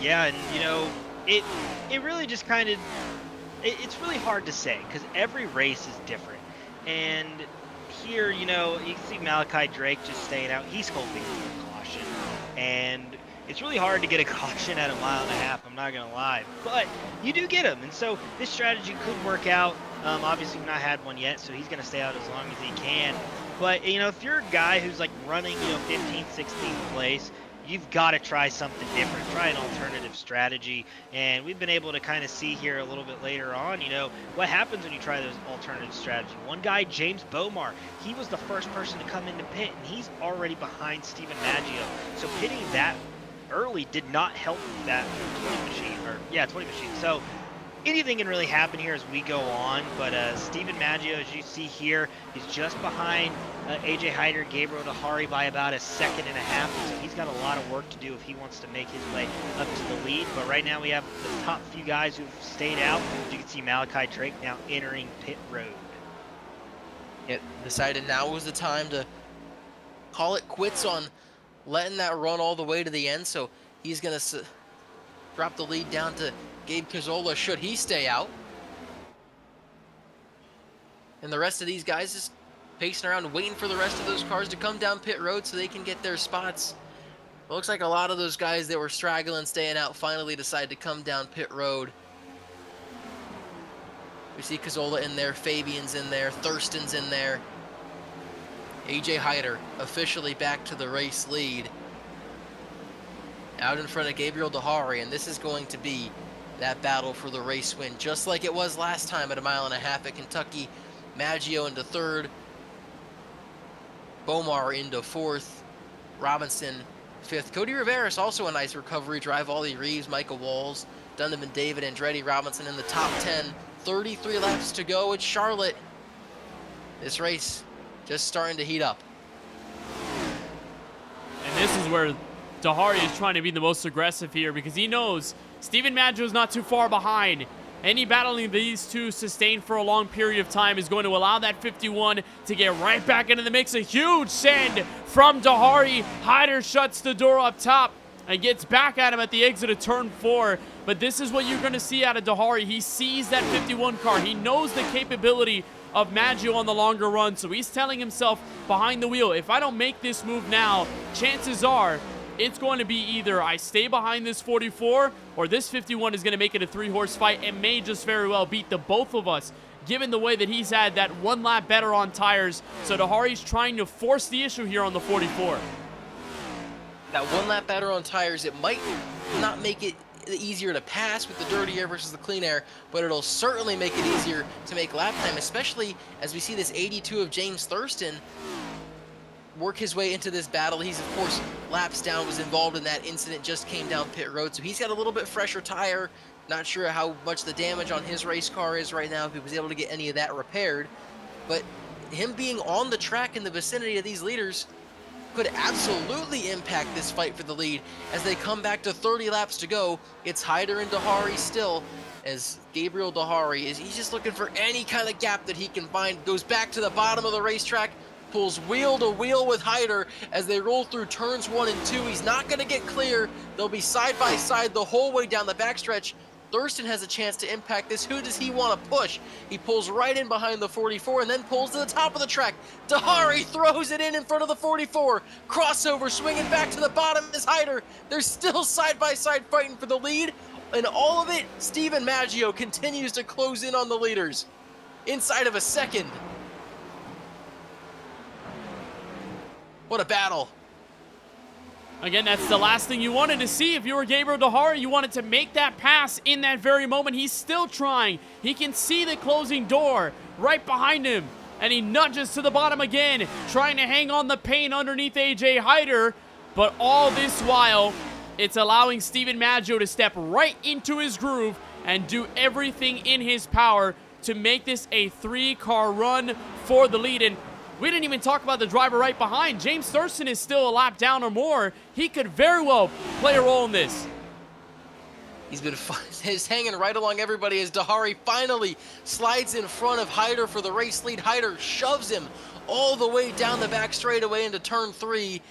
[SPEAKER 3] Yeah, and it really just kind of, it's really hard to say because every race is different. And here, you can see Malachi Drake just staying out. He's hoping for a caution, and it's really hard to get a caution at 1.5 miles, I'm not going to lie. But you do get them, and so this strategy could work out. Obviously, we've not had one yet, so he's going to stay out as long as he can. But, if you're a guy who's, running, 15th, 16th place, you've got to try something different, try an alternative strategy. And we've been able to kind of see here a little bit later on, what happens when you try those alternative strategy. One guy, James Bomar, he was the first person to come into pit, and he's already behind Steven Maggio. So pitting that early did not help that 20 machine. So anything can really happen here as we go on, but Steven Maggio, as you see here, is just behind AJ Hyder, Gabriel Dahari by about 1.5 seconds, so he's got a lot of work to do if he wants to make his way up to the lead. But right now we have the top few guys who've stayed out. You can see Malachi Drake now entering pit road.
[SPEAKER 1] It decided now was the time to call it quits on letting that run all the way to the end, so he's going to drop the lead down to Gabe Cazzola should he stay out. And the rest of these guys just pacing around waiting for the rest of those cars to come down pit road so they can get their spots. It looks like a lot of those guys that were straggling, staying out, finally decide to come down pit road. We see Cazzola in there, Fabian's in there, Thurston's in there. AJ Hyder officially back to the race lead. Out in front of Gabriel Dahari, and this is going to be that battle for the race win, just like it was last time at 1.5 miles at Kentucky. Maggio into third, Bomar into fourth, Robinson fifth. Cody Riveras also a nice recovery drive. Ollie Reeves, Michael Walls, Donovan David, Andretti Robinson in the top 10. 33 laps to go at Charlotte. This race just starting to heat up.
[SPEAKER 2] And this is where Dahari is trying to be the most aggressive here because he knows Steven Maggio is not too far behind. Any battling these two sustained for a long period of time is going to allow that 51 to get right back into the mix. A huge send from Dahari. Hyder shuts the door up top and gets back at him at the exit of turn 4. But this is what you're going to see out of Dahari. He sees that 51 car. He knows the capability of Maggio on the longer run. So he's telling himself behind the wheel, if I don't make this move now, chances are it's going to be either I stay behind this 44 or this 51 is going to make it a 3-horse fight and may just very well beat the both of us, given the way that he's had that 1 lap better on tires. So Dahari's trying to force the issue here on the 44.
[SPEAKER 1] That 1 lap better on tires, it might not make it easier to pass with the dirty air versus the clean air, but it'll certainly make it easier to make lap time, especially as we see this 82 of James Thurston work his way into this battle. He's, of course, laps down, was involved in that incident, just came down pit road, so he's got a little bit fresher tire. Not sure how much the damage on his race car is right now, if he was able to get any of that repaired, but him being on the track in the vicinity of these leaders could absolutely impact this fight for the lead as they come back to 30 laps to go. It's Hyder and Dahari still, as Gabriel Dahari he's just looking for any kind of gap that he can find. Goes back to the bottom of the racetrack, pulls wheel to wheel with Hyder as they roll through turns 1 and 2. He's not going to get clear. They'll be side by side the whole way down the backstretch. Thurston has a chance to impact this. Who does he want to push? He pulls right in behind the 44 and then pulls to the top of the track. Dahari throws it in front of the 44. Crossover, swinging back to the bottom is Hyder. They're still side by side fighting for the lead. And all of it, Steven Maggio continues to close in on the leaders inside of a second. What a battle.
[SPEAKER 2] Again, that's the last thing you wanted to see if you were Gabriel Dahari. You wanted to make that pass in that very moment. He's still trying. He can see the closing door right behind him. And he nudges to the bottom again, trying to hang on the paint underneath AJ Hyder. But all this while, it's allowing Steven Maggio to step right into his groove and do everything in his power to make this a 3-car run for the lead. And we didn't even talk about the driver right behind. James Thurston is still a lap down or more. He could very well play a role in this.
[SPEAKER 1] He's been he's hanging right along everybody as Dahari finally slides in front of Hyder for the race lead. Hyder shoves him all the way down the back straightaway into turn 3.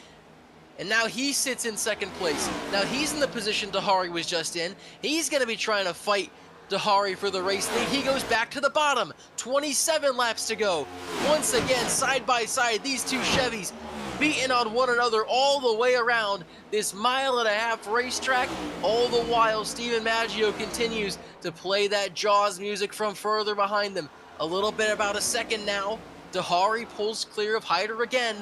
[SPEAKER 1] And now he sits in second place. Now he's in the position Dahari was just in. He's going to be trying to fight Dahari for the race lead. He goes back to the bottom. 27 laps to go. Once again, side by side, these two Chevys beating on one another all the way around this 1.5-mile racetrack. All the while, Steven Maggio continues to play that Jaws music from further behind them. A little bit about a second now. Dahari pulls clear of Hyder again.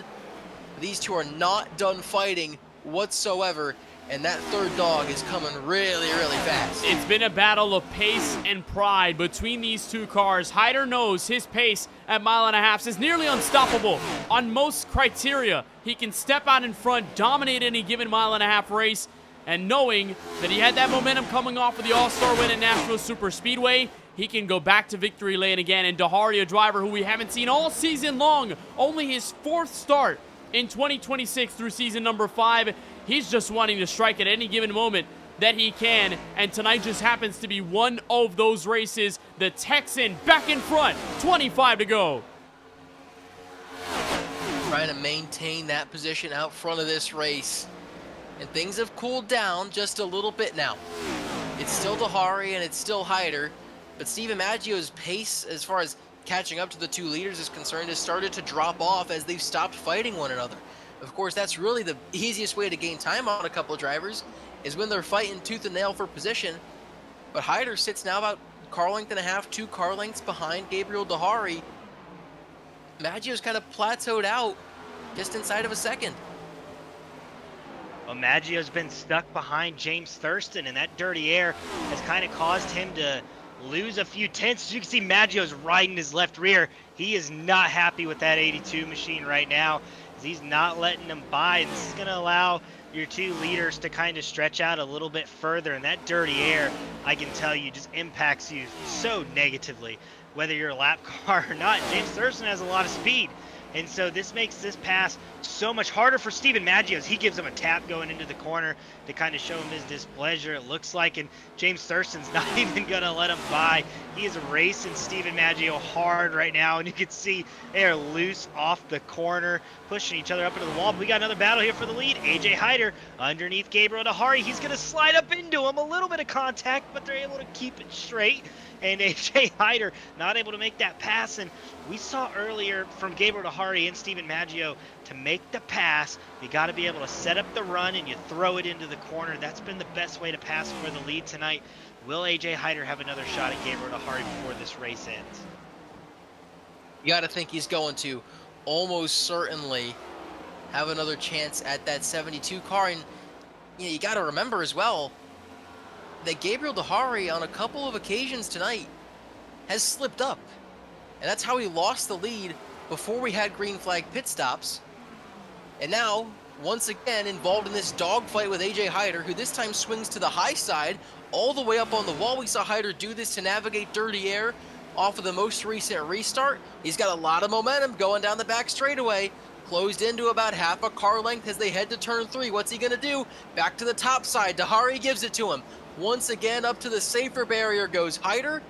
[SPEAKER 1] These two are not done fighting whatsoever. And that third dog is coming really, really fast.
[SPEAKER 2] It's been a battle of pace and pride between these two cars. Hyder knows his pace at 1.5 miles is nearly unstoppable. On most criteria, he can step out in front, dominate any given 1.5 mile race, and knowing that he had that momentum coming off of the All-Star win at Nashville Superspeedway, he can go back to victory lane again. And Dahari, a driver who we haven't seen all season long, only his 4th start in 2026 through season number 5. He's just wanting to strike at any given moment that he can, and tonight just happens to be one of those races. The Texan back in front, 25 to go.
[SPEAKER 1] Trying to maintain that position out front of this race, and things have cooled down just a little bit now. It's still Dahari and it's still Hyder, but Steven Maggio's pace as far as catching up to the two leaders is concerned has started to drop off as they've stopped fighting one another. Of course, that's really the easiest way to gain time on a couple of drivers, is when they're fighting tooth and nail for position. But Hyder sits now about car length and a half, 2 car lengths behind Gabriel Dahari. Maggio's kind of plateaued out just inside of a second.
[SPEAKER 3] Well, Maggio's been stuck behind James Thurston, and that dirty air has kind of caused him to lose a few tenths. As you can see, Maggio's riding his left rear. He is not happy with that 82 machine right now. He's not letting him by. This is going to allow your two leaders to kind of stretch out a little bit further, and that dirty air, I can tell you, just impacts you so negatively, whether you're a lap car or not. James Thurston has a lot of speed, and so this makes this pass so much harder for Stephen Maggio as he gives him a tap going into the corner to kind of show him his displeasure, it looks like, and James Thurston's not even going to let him by. He is racing Stephen Maggio hard right now, and you can see they are loose off the corner, pushing each other up into the wall. But we got another battle here for the lead. AJ Hyder underneath Gabriel Dahari. He's going to slide up into him. A little bit of contact, but they're able to keep it straight. And AJ Hyder not able to make that pass. And we saw earlier from Gabriel Dahari and Stephen Maggio, to make the pass, you got to be able to set up the run and you throw it into the corner. That's been the best way to pass for the lead tonight. Will AJ Hyder have another shot at Gabriel Dahari before this race ends?
[SPEAKER 1] You got to think he's going to almost certainly have another chance at that 72 car. And you got to remember as well that Gabriel Dahari on a couple of occasions tonight has slipped up. And that's how he lost the lead before we had green flag pit stops. And now, once again, involved in this dogfight with AJ Hyder, who this time swings to the high side, all the way up on the wall. We saw Hyder do this to navigate dirty air off of the most recent restart. He's got a lot of momentum going down the back straightaway. Closed into about half a car length as they head to turn 3. What's he going to do? Back to the top side. Dahari gives it to him. Once again, up to the safer barrier goes Hyder.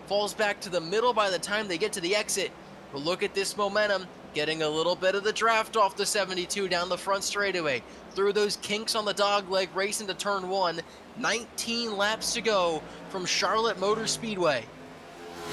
[SPEAKER 1] Falls back to the middle by the time they get to the exit. But look at this momentum. Getting a little bit of the draft off the 72 down the front straightaway. Through those kinks on the dog leg, racing to turn 1. 19 laps to go from Charlotte Motor Speedway.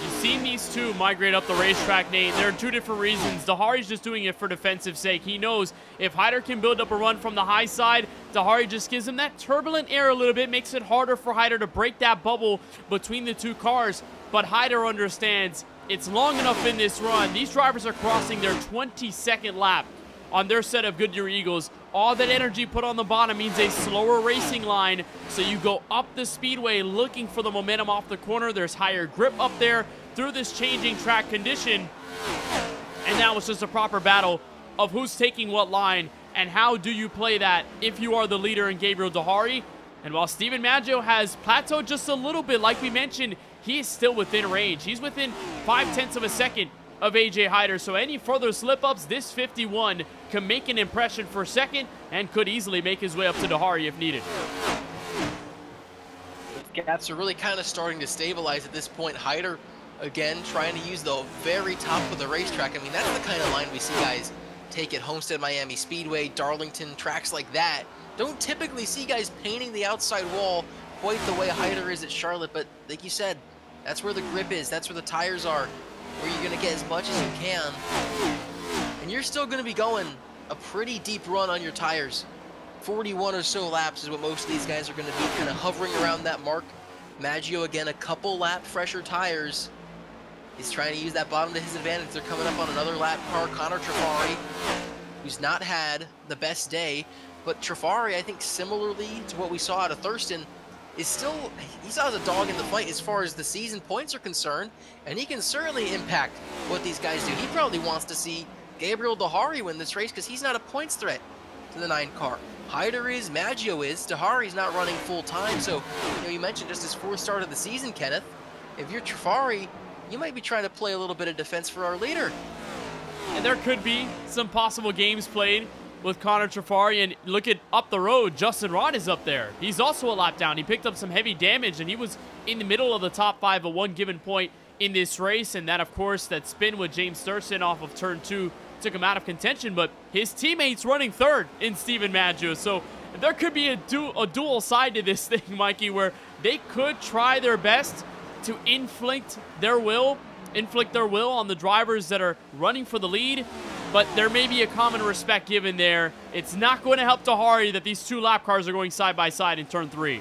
[SPEAKER 2] You've seen these two migrate up the racetrack, Nate. There are two different reasons. Dahari's just doing it for defensive sake. He knows if Hyder can build up a run from the high side, Dahari just gives him that turbulent air a little bit, makes it harder for Hyder to break that bubble between the two cars. But Hyder understands it's long enough in this run. These drivers are crossing their 22nd lap on their set of Goodyear Eagles. All that energy put on the bottom means a slower racing line, so you go up the speedway looking for the momentum off the corner. There's higher grip up there through this changing track condition, and now it's just a proper battle of who's taking what line and how do you play that if you are the leader in Gabriel Dahari. And while Stephen Maggio has plateaued just a little bit, like we mentioned, he is still within range. He's within 0.5 of a second of AJ Hyder, so any further slip-ups, this 51 can make an impression for second and could easily make his way up to Dahari if needed.
[SPEAKER 1] Gaps are really kind of starting to stabilize at this point. Hyder, again, trying to use the very top of the racetrack. I mean, that's the kind of line we see guys take at Homestead Miami Speedway, Darlington, tracks like that. Don't typically see guys painting the outside wall quite the way Hyder is at Charlotte, but like you said, that's where the grip is, that's where the tires are, where you're going to get as much as you can. And you're still going to be going a pretty deep run on your tires. 41 or so laps is what most of these guys are going to be, kind of hovering around that mark. Maggio, again, a couple lap fresher tires. He's trying to use that bottom to his advantage. They're coming up on another lap car. Connor Trafari, who's not had the best day, but Trafari, I think similarly to what we saw out of Thurston, is still, he still has a dog in the fight as far as the season points are concerned, and he can certainly impact what these guys do. He probably wants to see Gabriel Dahari win this race because he's not a points threat to the 9 car. Hyder is, Maggio is, Dahari's not running full time, so you mentioned just his 4th start of the season, Kenneth. If you're Trafari, you might be trying to play a little bit of defense for our leader.
[SPEAKER 2] And there could be some possible games played with Connor Trafari, and look at up the road, Justin Rod is up there. He's also a lap down. He picked up some heavy damage, and he was in the middle of the top 5 at one given point in this race, and that, of course, that spin with James Thurston off of turn 2 took him out of contention, but his teammate's running 3rd in Stephen Maggio, so there could be a dual side to this thing, Mikey, where they could try their best to inflict their will on the drivers that are running for the lead, but there may be a common respect given there. It's not going to help Dahari that these 2 lap cars are going side by side in turn 3.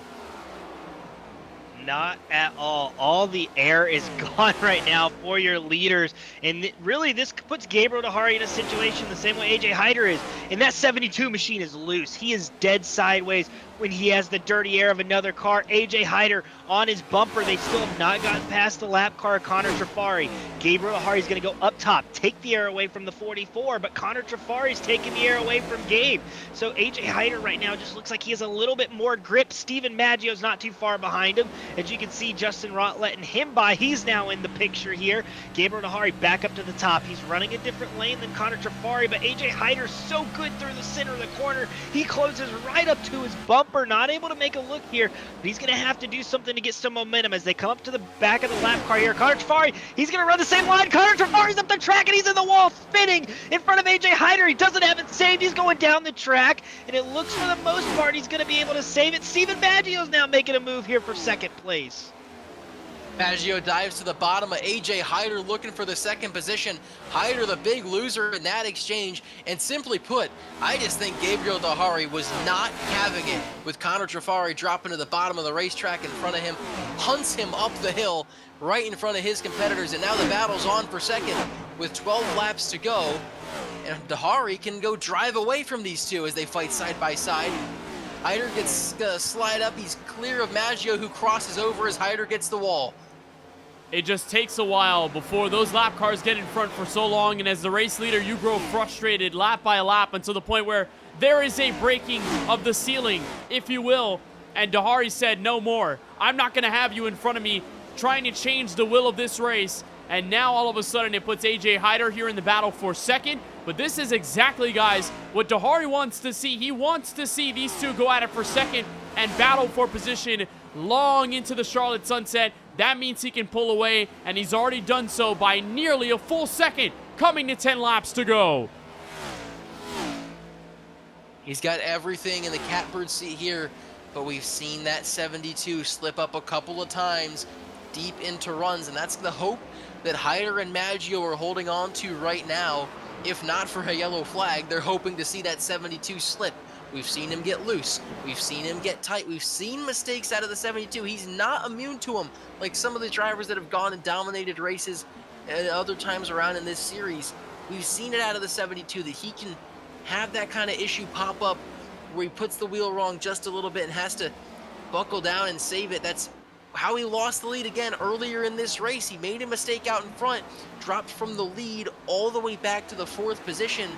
[SPEAKER 3] not at all. All the air is gone right now for your leaders. And really, this puts Gabriel Dahari in a situation the same way AJ Hyder is. And that 72 machine is loose. He is dead sideways when he has the dirty air of another car. AJ Hyder on his bumper. They still have not gotten past the lap car, Connor Trafari. Gabriel Dahari is going to go up top, take the air away from the 44, but Connor Trafari is taking the air away from Gabe. So AJ Hyder right now just looks like he has a little bit more grip. Steven Maggio's not too far behind him. As you can see, Justin Rott letting him by. He's now in the picture here. Gabriel Dahari back up to the top. He's running a different lane than Connor Trafari, but AJ Hyder's so good through the center of the corner. He closes right up to his bumper, not able to make a look here, but he's going to have to do something to get some momentum as they come up to the back of the lap car here. Connor Trafari, he's going to run the same line. Connor Trafari's up the track, and he's in the wall, spinning in front of AJ Hyder. He doesn't have it saved. He's going down the track, and it looks for the most part he's going to be able to save it. Steven Maggio's now making a move here for second place.
[SPEAKER 1] Maggio dives to the bottom of AJ Hyder looking for the second position. Hyder the big loser in that exchange. And simply put, I just think Gabriel Dahari was not having it with Connor Trafari dropping to the bottom of the racetrack in front of him, hunts him up the hill right in front of his competitors. And now the battle's on for second with 12 laps to go. And Dahari can go drive away from these two as they fight side by side. Hyder gets slide up. He's clear of Maggio, who crosses over as Hyder gets the wall.
[SPEAKER 2] It just takes a while before those lap cars get in front for so long, and as the race leader, you grow frustrated lap by lap until the point where there is a breaking of the ceiling, if you will, and Dahari said, no more. I'm not going to have you in front of me trying to change the will of this race. And now all of a sudden it puts AJ Hyder here in the battle for second. But this is exactly, guys, what Dahari wants to see. He wants to see these two go at it for second and battle for position long into the Charlotte sunset. That means he can pull away, and he's already done so by nearly a full second, coming to 10 laps to go.
[SPEAKER 1] He's got everything in the catbird seat here, but we've seen that 72 slip up a couple of times deep into runs, and that's the hope that Hyder and Maggio are holding on to right now. If not for a yellow flag, they're hoping to see that 72 slip. We've seen him get loose. We've seen him get tight. We've seen mistakes out of the 72. He's not immune to them like some of the drivers that have gone and dominated races at other times around in this series. We've seen it out of the 72 that he can have that kind of issue pop up where he puts the wheel wrong just a little bit and has to buckle down and save it. That's how he lost the lead again earlier in this race. He made a mistake out in front, dropped from the lead all the way back to the 4th position.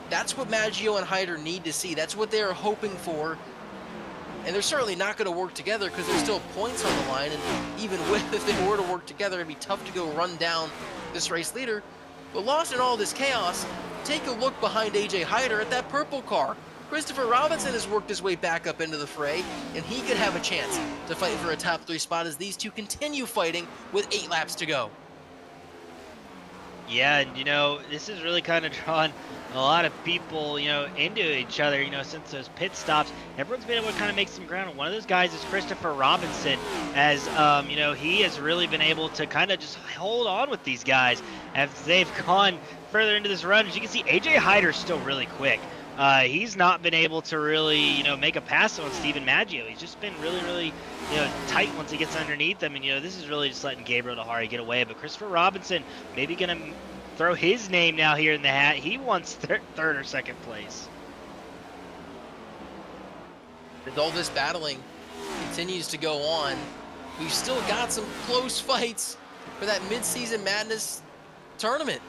[SPEAKER 1] That's what Maggio and Hyder need to see. That's what they're hoping for. And they're certainly not going to work together because there's still points on the line. And even if they were to work together, it'd be tough to go run down this race leader. But lost in all this chaos, take a look behind AJ Hyder at that purple car. Christopher Robinson has worked his way back up into the fray, and he could have a chance to fight for a top 3 spot as these two continue fighting with 8 laps to go.
[SPEAKER 3] Yeah, and you know, this has really kind of drawn a lot of people, you know, into each other, you know, since those pit stops. Everyone's been able to kind of make some ground, and one of those guys is Christopher Robinson, as, you know, he has really been able to kind of just hold on with these guys as they've gone further into this run. As you can see, AJ Hyder's still really quick. He's not been able to really, you know, make a pass on Steven Maggio. He's just been really, you know, tight once he gets underneath them. And, you know, this is really just letting Gabriel Dahari get away. But Christopher Robinson maybe going to throw his name now here in the hat. He wants third or second place.
[SPEAKER 1] As all this battling continues to go on, we've still got some close fights for that Midseason Madness tournament.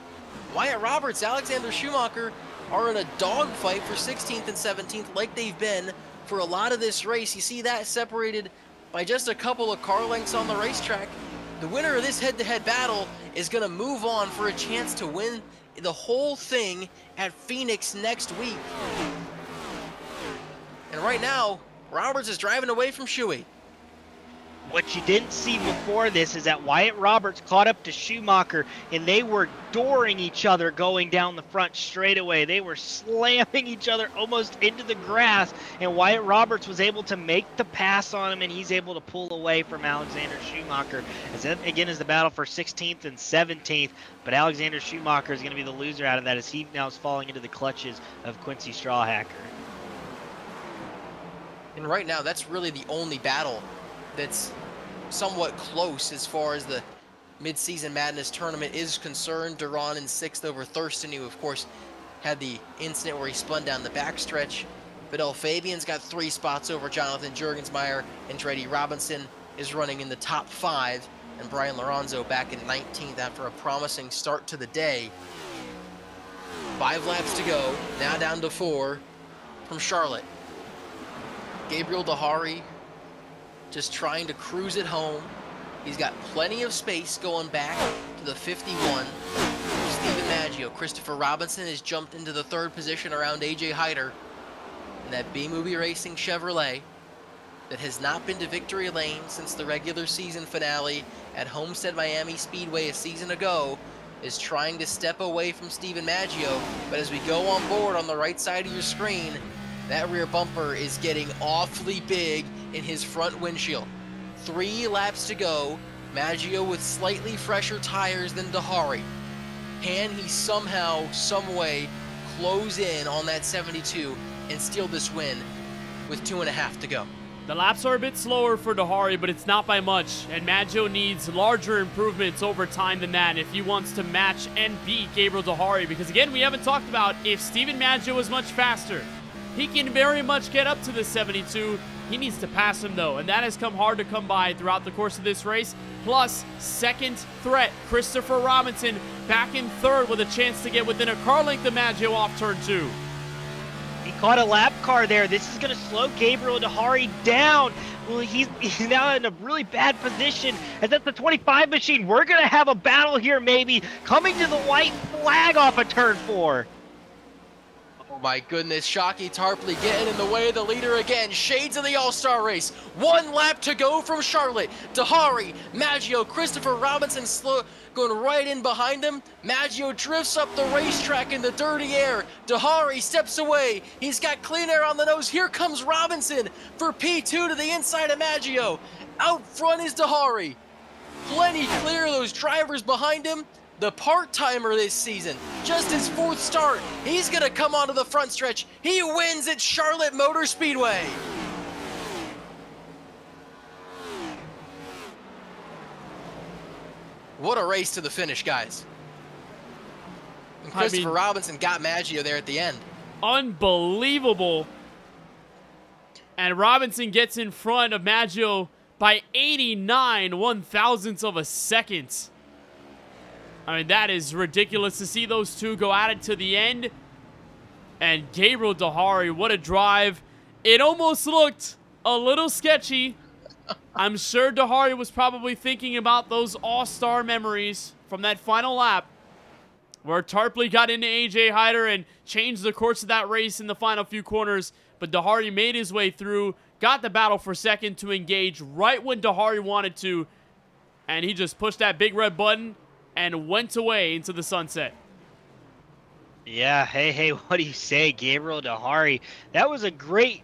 [SPEAKER 1] Wyatt Roberts, Alexander Schumacher are in a dogfight for 16th and 17th like they've been for a lot of this race. You see that separated by just a couple of car lengths on the racetrack. The winner of this head-to-head battle is going to move on for a chance to win the whole thing at Phoenix next week. And right now, Roberts is driving away from Shuey.
[SPEAKER 3] What you didn't see before this is that Wyatt Roberts caught up to Schumacher, and they were dooring each other going down the front straightaway. They were slamming each other almost into the grass, and Wyatt Roberts was able to make the pass on him, and he's able to pull away from Alexander Schumacher. As that, again, is the battle for 16th and 17th, but Alexander Schumacher is going to be the loser out of that as he now is falling into the clutches of Quincy Strawhacker.
[SPEAKER 1] And right now, that's really the only battle that's somewhat close as far as the Midseason Madness tournament is concerned. Duran in 6th over Thurston, who of course had the incident where he spun down the backstretch. Vidal Fabian's got 3 spots over Jonathan Juergensmeyer, and Andretti Robinson is running in the top 5, and Brian Lorenzo back in 19th after a promising start to the day. 5 laps to go, now down to 4 from Charlotte. Gabriel Dahari just trying to cruise it home. He's got plenty of space going back to the 51. Steven Maggio. Christopher Robinson has jumped into the 3rd position around AJ Hyder in that B-Movie Racing Chevrolet that has not been to victory lane since the regular season finale at Homestead Miami Speedway a season ago, is trying to step away from Steven Maggio. But as we go on board on the right side of your screen, that rear bumper is getting awfully big in his front windshield. 3 laps to go. Maggio with slightly fresher tires than Dahari. Can he somehow, some way, close in on that 72 and steal this win with 2.5 to go?
[SPEAKER 2] The laps are a bit slower for Dahari, but it's not by much, and Maggio needs larger improvements over time than that if he wants to match and beat Gabriel Dahari, because again, we haven't talked about if Steven Maggio was much faster. He can very much get up to the 72. He needs to pass him, though, and that has come hard to come by throughout the course of this race. Plus, second threat, Christopher Robinson back in 3rd with a chance to get within a car length of Maggio off turn 2.
[SPEAKER 3] He caught a lap car there. This is going to slow Gabriel Dahari down. Well, he's now in a really bad position. As that's the 25 machine. We're going to have a battle here, maybe, coming to the white flag off of turn 4.
[SPEAKER 1] Oh my goodness, Shockey Tarpley getting in the way of the leader again. Shades of the All-Star race. 1 lap to go from Charlotte. Dahari, Maggio, Christopher Robinson going right in behind him. Maggio drifts up the racetrack in the dirty air. Dahari steps away. He's got clean air on the nose. Here comes Robinson for P2 to the inside of Maggio. Out front is Dahari. Plenty clear of those drivers behind him. The part-timer this season, just his 4th start. He's gonna come onto the front stretch. He wins at Charlotte Motor Speedway. What a race to the finish, guys. And Christopher Robinson got Maggio there at the end.
[SPEAKER 2] Unbelievable. And Robinson gets in front of Maggio by 89 1/1000ths of a second. I mean, that is ridiculous to see those two go at it to the end. And Gabriel Dahari, what a drive. It almost looked a little sketchy. I'm sure Dahari was probably thinking about those all-star memories from that final lap where Tarpley got into AJ Hyder and changed the course of that race in the final few corners. But Dahari made his way through, got the battle for second to engage right when Dahari wanted to. And he just pushed that big red button and went away into the sunset.
[SPEAKER 3] Yeah, hey, what do you say, Gabriel Dahari? That was a great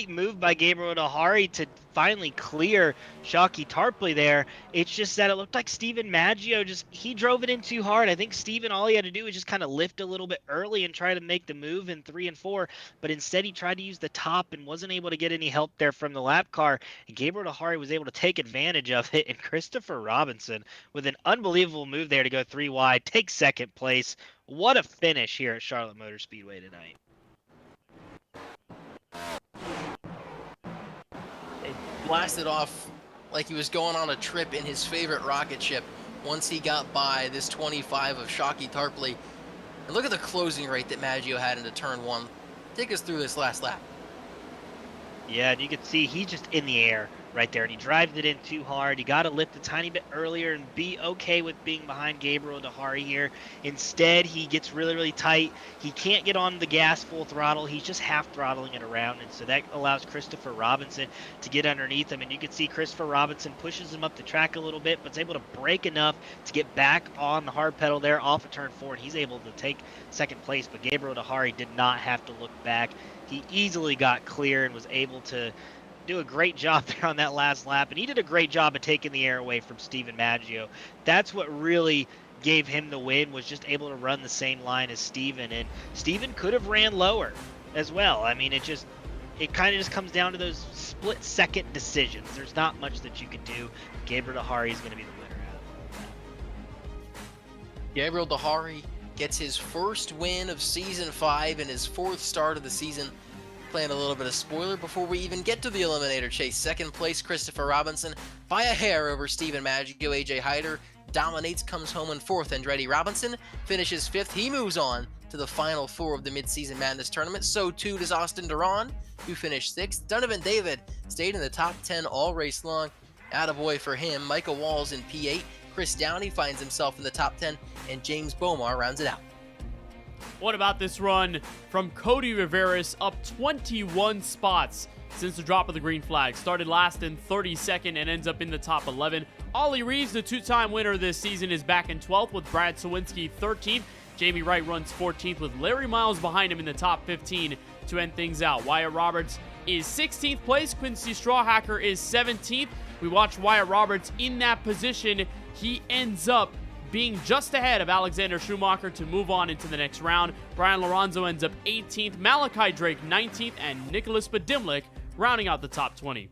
[SPEAKER 3] move by Gabriel Dahari to finally clear Shockey Tarpley there. It's just that it looked like Steven Maggio he drove it in too hard. I think Steven, all he had to do was just kind of lift a little bit early and try to make the move in 3 and 4, but instead he tried to use the top and wasn't able to get any help there from the lap car, and Gabriel Dahari was able to take advantage of it, and Christopher Robinson with an unbelievable move there to go 3 wide, take second place. What a finish here at Charlotte Motor Speedway tonight.
[SPEAKER 1] Blasted off like he was going on a trip in his favorite rocket ship once he got by this 25 of Shockey Tarpley. And look at the closing rate that Maggio had into turn 1. Take us through this last lap.
[SPEAKER 3] Yeah, and you can see he's just in the air right there, and he drives it in too hard. You got to lift a tiny bit earlier and be okay with being behind Gabriel Dahari here. Instead, he gets really, really tight. He can't get on the gas full throttle. He's just half throttling it around, and so that allows Christopher Robinson to get underneath him. And you can see Christopher Robinson pushes him up the track a little bit, but is able to brake enough to get back on the hard pedal there off of turn 4, and he's able to take second place. But Gabriel Dahari did not have to look back. He easily got clear and was able to do a great job there on that last lap, and he did a great job of taking the air away from Steven Maggio. That's what really gave him the win, was just able to run the same line as Steven, and Steven could have ran lower as well. I mean, it it kind of just comes down to those split-second decisions. There's not much that you can do. Gabriel Dahari is going to be the winner out of that.
[SPEAKER 1] Gabriel Dahari gets his first win of Season 5 and his 4th start of the season. Playing a little bit of spoiler before we even get to the Eliminator Chase. Second place, Christopher Robinson by a hair over Steven Maggio. AJ Hyder dominates, comes home in 4th. Andretti Robinson finishes 5th. He moves on to the Final 4 of the Midseason Madness tournament. So too does Austin Duran, who finished 6th. Donovan David stayed in the top 10 all race long. Attaboy for him. Micah Walls in P8. Chris Downey finds himself in the top 10, and James Bomar rounds it out.
[SPEAKER 2] What about this run from Cody Riveris, up 21 spots since the drop of the green flag? Started last in 32nd and ends up in the top 11. Ollie Reeves, the two-time winner this season, is back in 12th with Brad Sawinski 13th. Jamie Wright runs 14th with Larry Miles behind him in the top 15 to end things out. Wyatt Roberts is 16th place. Quincy Strawhacker is 17th. We watch Wyatt Roberts in that position. He ends up being just ahead of Alexander Schumacher to move on into the next round. Brian Lorenzo ends up 18th, Malachi Drake 19th, and Nicholas Badimlik rounding out the top 20.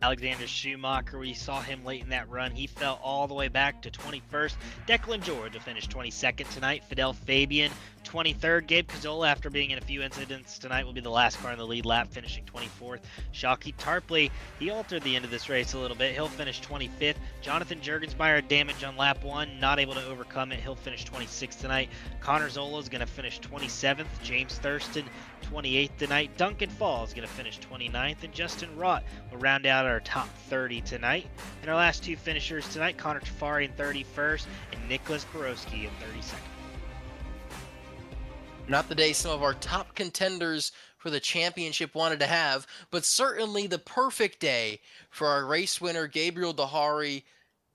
[SPEAKER 3] Alexander Schumacher, we saw him late in that run. He fell all the way back to 21st. Declan George will finish 22nd tonight. Fidel Fabian, 23rd. Gabe Cazola, after being in a few incidents tonight, will be the last car in the lead lap, finishing 24th. Shockey Tarpley, he altered the end of this race a little bit. He'll finish 25th. Jonathan Jurgensmeyer, damage on lap 1, not able to overcome it. He'll finish 26th tonight. Connor Zola is going to finish 27th. James Thurston, 28th tonight. Duncan Fall is going to finish 29th. And Justin Rott will round out our top 30 tonight. And our last two finishers tonight, Connor Tafari in 31st and Nicholas Borowski in 32nd.
[SPEAKER 1] Not the day some of our top contenders for the championship wanted to have, but certainly the perfect day for our race winner, Gabriel Dahari.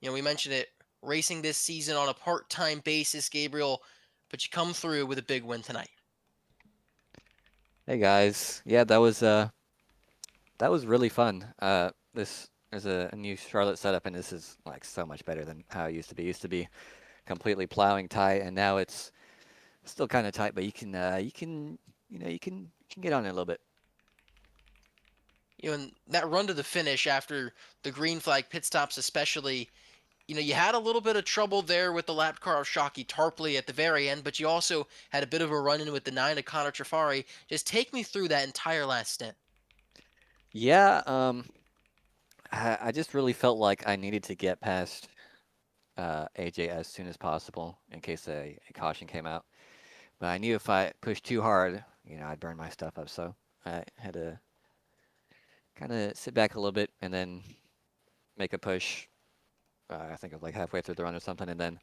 [SPEAKER 1] You know, we mentioned it, racing this season on a part-time basis, Gabriel, but you come through with a big win tonight.
[SPEAKER 9] Hey guys, yeah, that was really fun. There's a new Charlotte setup, and this is like so much better than how it used to be. It used to be completely plowing tight, and now it's still kind of tight, but you can get on it a little bit.
[SPEAKER 1] You know, and that run to the finish after the green flag pit stops especially, you know, you had a little bit of trouble there with the lap car of Shockey Tarpley at the very end, but you also had a bit of a run-in with the 9 of Connor Trafari. Just take me through that entire last stint.
[SPEAKER 9] Yeah, I just really felt like I needed to get past AJ as soon as possible in case a caution came out. But I knew if I pushed too hard, you know, I'd burn my stuff up. So I had to kind of sit back a little bit and then make a push. I think it was like halfway through the run or something, and then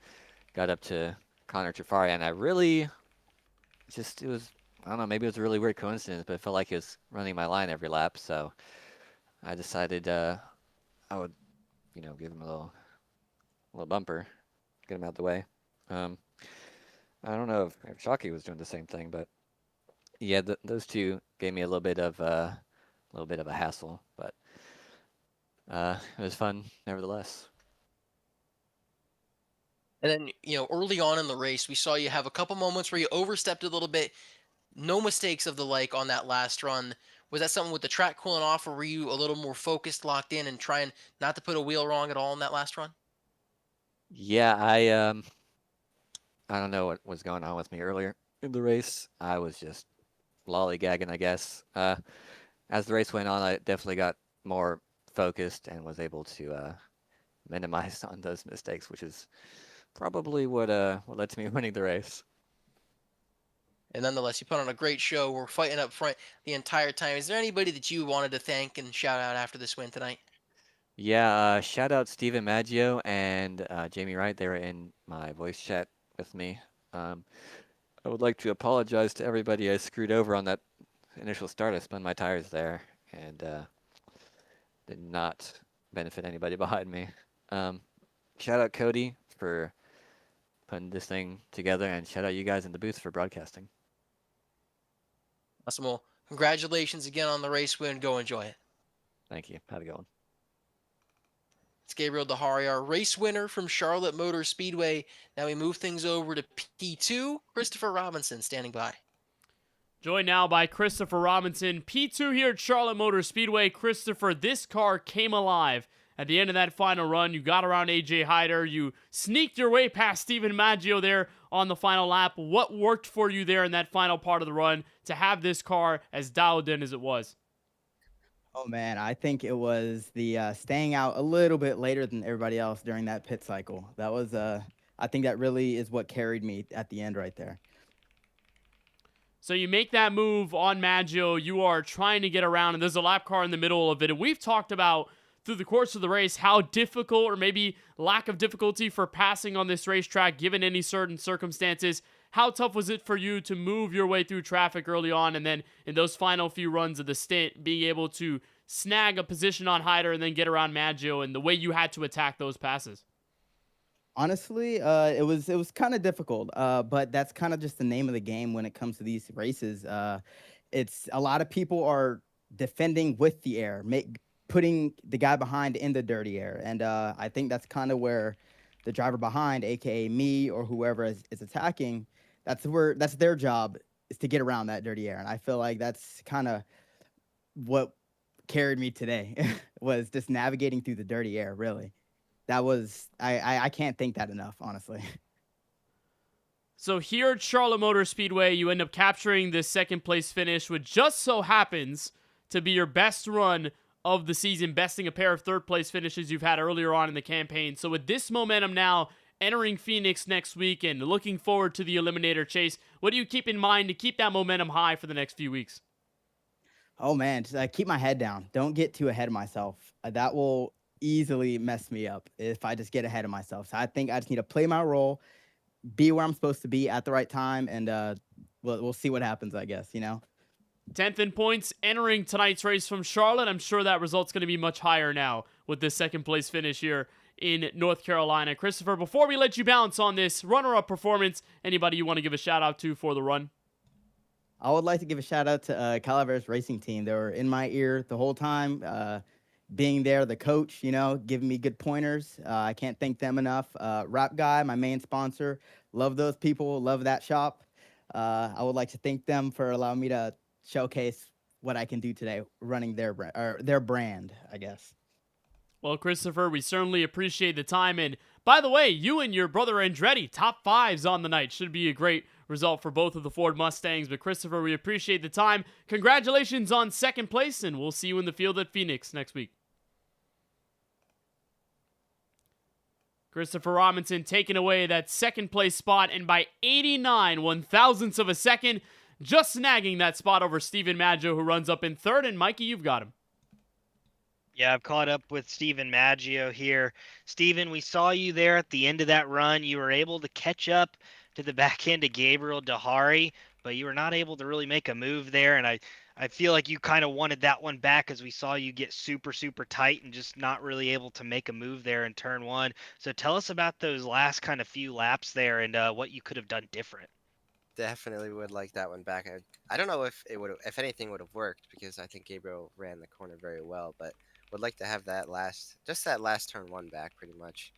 [SPEAKER 9] got up to Connor Trafari, and I really it was, I don't know, maybe it was a really weird coincidence, but it felt like he was running my line every lap. So I decided I would, you know, give him a little bumper, get him out the way. I don't know if Shockey was doing the same thing, but yeah, those two gave me a little bit of a hassle, but it was fun nevertheless.
[SPEAKER 1] And then, you know, early on in the race, we saw you have a couple moments where you overstepped a little bit. No mistakes of the like on that last run. Was that something with the track cooling off, or were you a little more focused, locked in, and trying not to put a wheel wrong at all in that last run?
[SPEAKER 9] Yeah, I don't know what was going on with me earlier in the race. I was just lollygagging, I guess. As the race went on, I definitely got more focused and was able to minimize on those mistakes, which is probably what led to me winning the race.
[SPEAKER 1] And nonetheless, you put on a great show. We're fighting up front the entire time. Is there anybody that you wanted to thank and shout out after this win tonight?
[SPEAKER 9] Yeah, shout out Steven Maggio and Jamie Wright. They were in my voice chat with me. I would like to apologize to everybody I screwed over on that initial start. I spun my tires there and did not benefit anybody behind me. Shout out Cody for putting this thing together, and shout out you guys in the booth for broadcasting.
[SPEAKER 1] Awesome. Well, congratulations again on the race win. Go enjoy it.
[SPEAKER 9] Thank you. Have a good one.
[SPEAKER 1] It's Gabriel Dahari, our race winner from Charlotte Motor Speedway. Now we move things over to P2. Christopher Robinson standing by.
[SPEAKER 2] Joined now by Christopher Robinson, P2 here at Charlotte Motor Speedway. Christopher, this car came alive at the end of that final run. You got around AJ Hyder. You sneaked your way past Steven Maggio there on the final lap. What worked for you there in that final part of the run to have this car as dialed in as it was?
[SPEAKER 10] Oh man, I think it was the staying out a little bit later than everybody else during that pit cycle. That was I think that really is what carried me at the end right there.
[SPEAKER 2] So you make that move on Maggio. You are trying to get around, and there's a lap car in the middle of it. And we've talked about through the course of the race how difficult, or maybe lack of difficulty, for passing on this racetrack given any certain circumstances. How tough was it for you to move your way through traffic early on, and then in those final few runs of the stint, being able to snag a position on Hyder and then get around Maggio, and the way you had to attack those passes?
[SPEAKER 10] Honestly, it was kind of difficult, but that's kind of just the name of the game when it comes to these races. It's a lot of people are defending with the air, putting the guy behind in the dirty air, and I think that's kind of where the driver behind, aka me or whoever is attacking, that's their job, is to get around that dirty air, and I feel like that's kind of what carried me today was just navigating through the dirty air. Really. That was, I can't thank that enough, honestly.
[SPEAKER 2] So here at Charlotte Motor Speedway, you end up capturing this second place finish, which just so happens to be your best run of the season, besting a pair of third place finishes you've had earlier on in the campaign. So with this momentum now entering Phoenix next week and looking forward to the Eliminator chase, what do you keep in mind to keep that momentum high for the next few weeks?
[SPEAKER 10] Oh man, just keep my head down. Don't get too ahead of myself. That will easily mess me up if I just get ahead of myself. So I think I just need to play my role, be where I'm supposed to be at the right time, and we'll see what happens, I guess,
[SPEAKER 2] 10th in points entering tonight's race from Charlotte. I'm sure that result's going to be much higher now with this second place finish here in North Carolina. Christopher, before we let you bounce on this runner-up performance, anybody you want to give a shout out to for the run?
[SPEAKER 10] I would like to give a shout out to Calaveras Racing Team. They were in my ear the whole time. Being there, the coach, giving me good pointers. I can't thank them enough. Rap Guy, my main sponsor. Love those people. Love that shop. I would like to thank them for allowing me to showcase what I can do today, running their brand, I guess.
[SPEAKER 2] Well, Christopher, we certainly appreciate the time. And by the way, you and your brother Andretti, top fives on the night. Should be a great result for both of the Ford Mustangs. But Christopher, we appreciate the time. Congratulations on second place, and we'll see you in the field at Phoenix next week. Christopher Robinson taking away that second place spot, and by 89 one-thousandths of a second, just snagging that spot over Steven Maggio, who runs up in third. And Mikey, you've got him.
[SPEAKER 3] Yeah, I've caught up with Steven Maggio here. Steven, we saw you there at the end of that run. You were able to catch up to the back end of Gabriel Dehari, but you were not able to really make a move there. And I feel like you kind of wanted that one back, as we saw you get super, super tight and just not really able to make a move there in turn one. So tell us about those last kind of few laps there and what you could have done different.
[SPEAKER 11] Definitely would like that one back. I don't know if it would, if anything would have worked, because I think Gabriel ran the corner very well, but would like to have that last turn one back pretty much.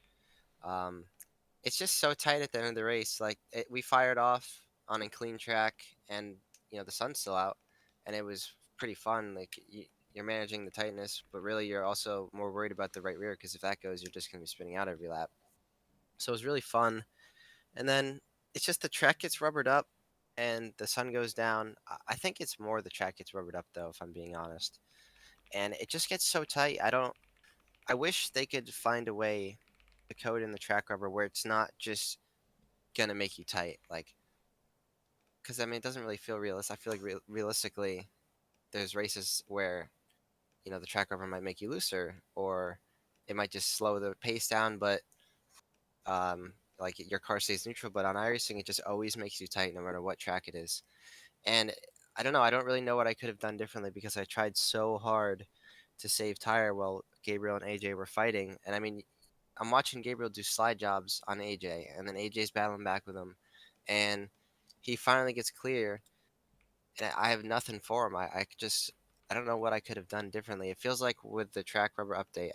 [SPEAKER 11] It's just so tight at the end of the race. Like we fired off on a clean track, and the sun's still out, and it was pretty fun. Like you're managing the tightness, but really you're also more worried about the right rear, because if that goes, you're just going to be spinning out every lap. So it was really fun. And then it's just the track gets rubbered up and the sun goes down. I think it's more the track gets rubbered up, though, if I'm being honest. And it just gets so tight. I wish they could find a way to code in the track rubber where it's not just going to make you tight. Like, because, it doesn't really feel realistic. I feel like realistically, there's races where, the track rubber might make you looser, or it might just slow the pace down, but like your car stays neutral. But on iRacing, it just always makes you tight no matter what track it is. And I don't know. I don't really know what I could have done differently, because I tried so hard to save tire while Gabriel and AJ were fighting. And I'm watching Gabriel do slide jobs on AJ, and then AJ's battling back with him, and he finally gets clear, and I have nothing for him. I don't know what I could have done differently. It feels like with the track rubber update,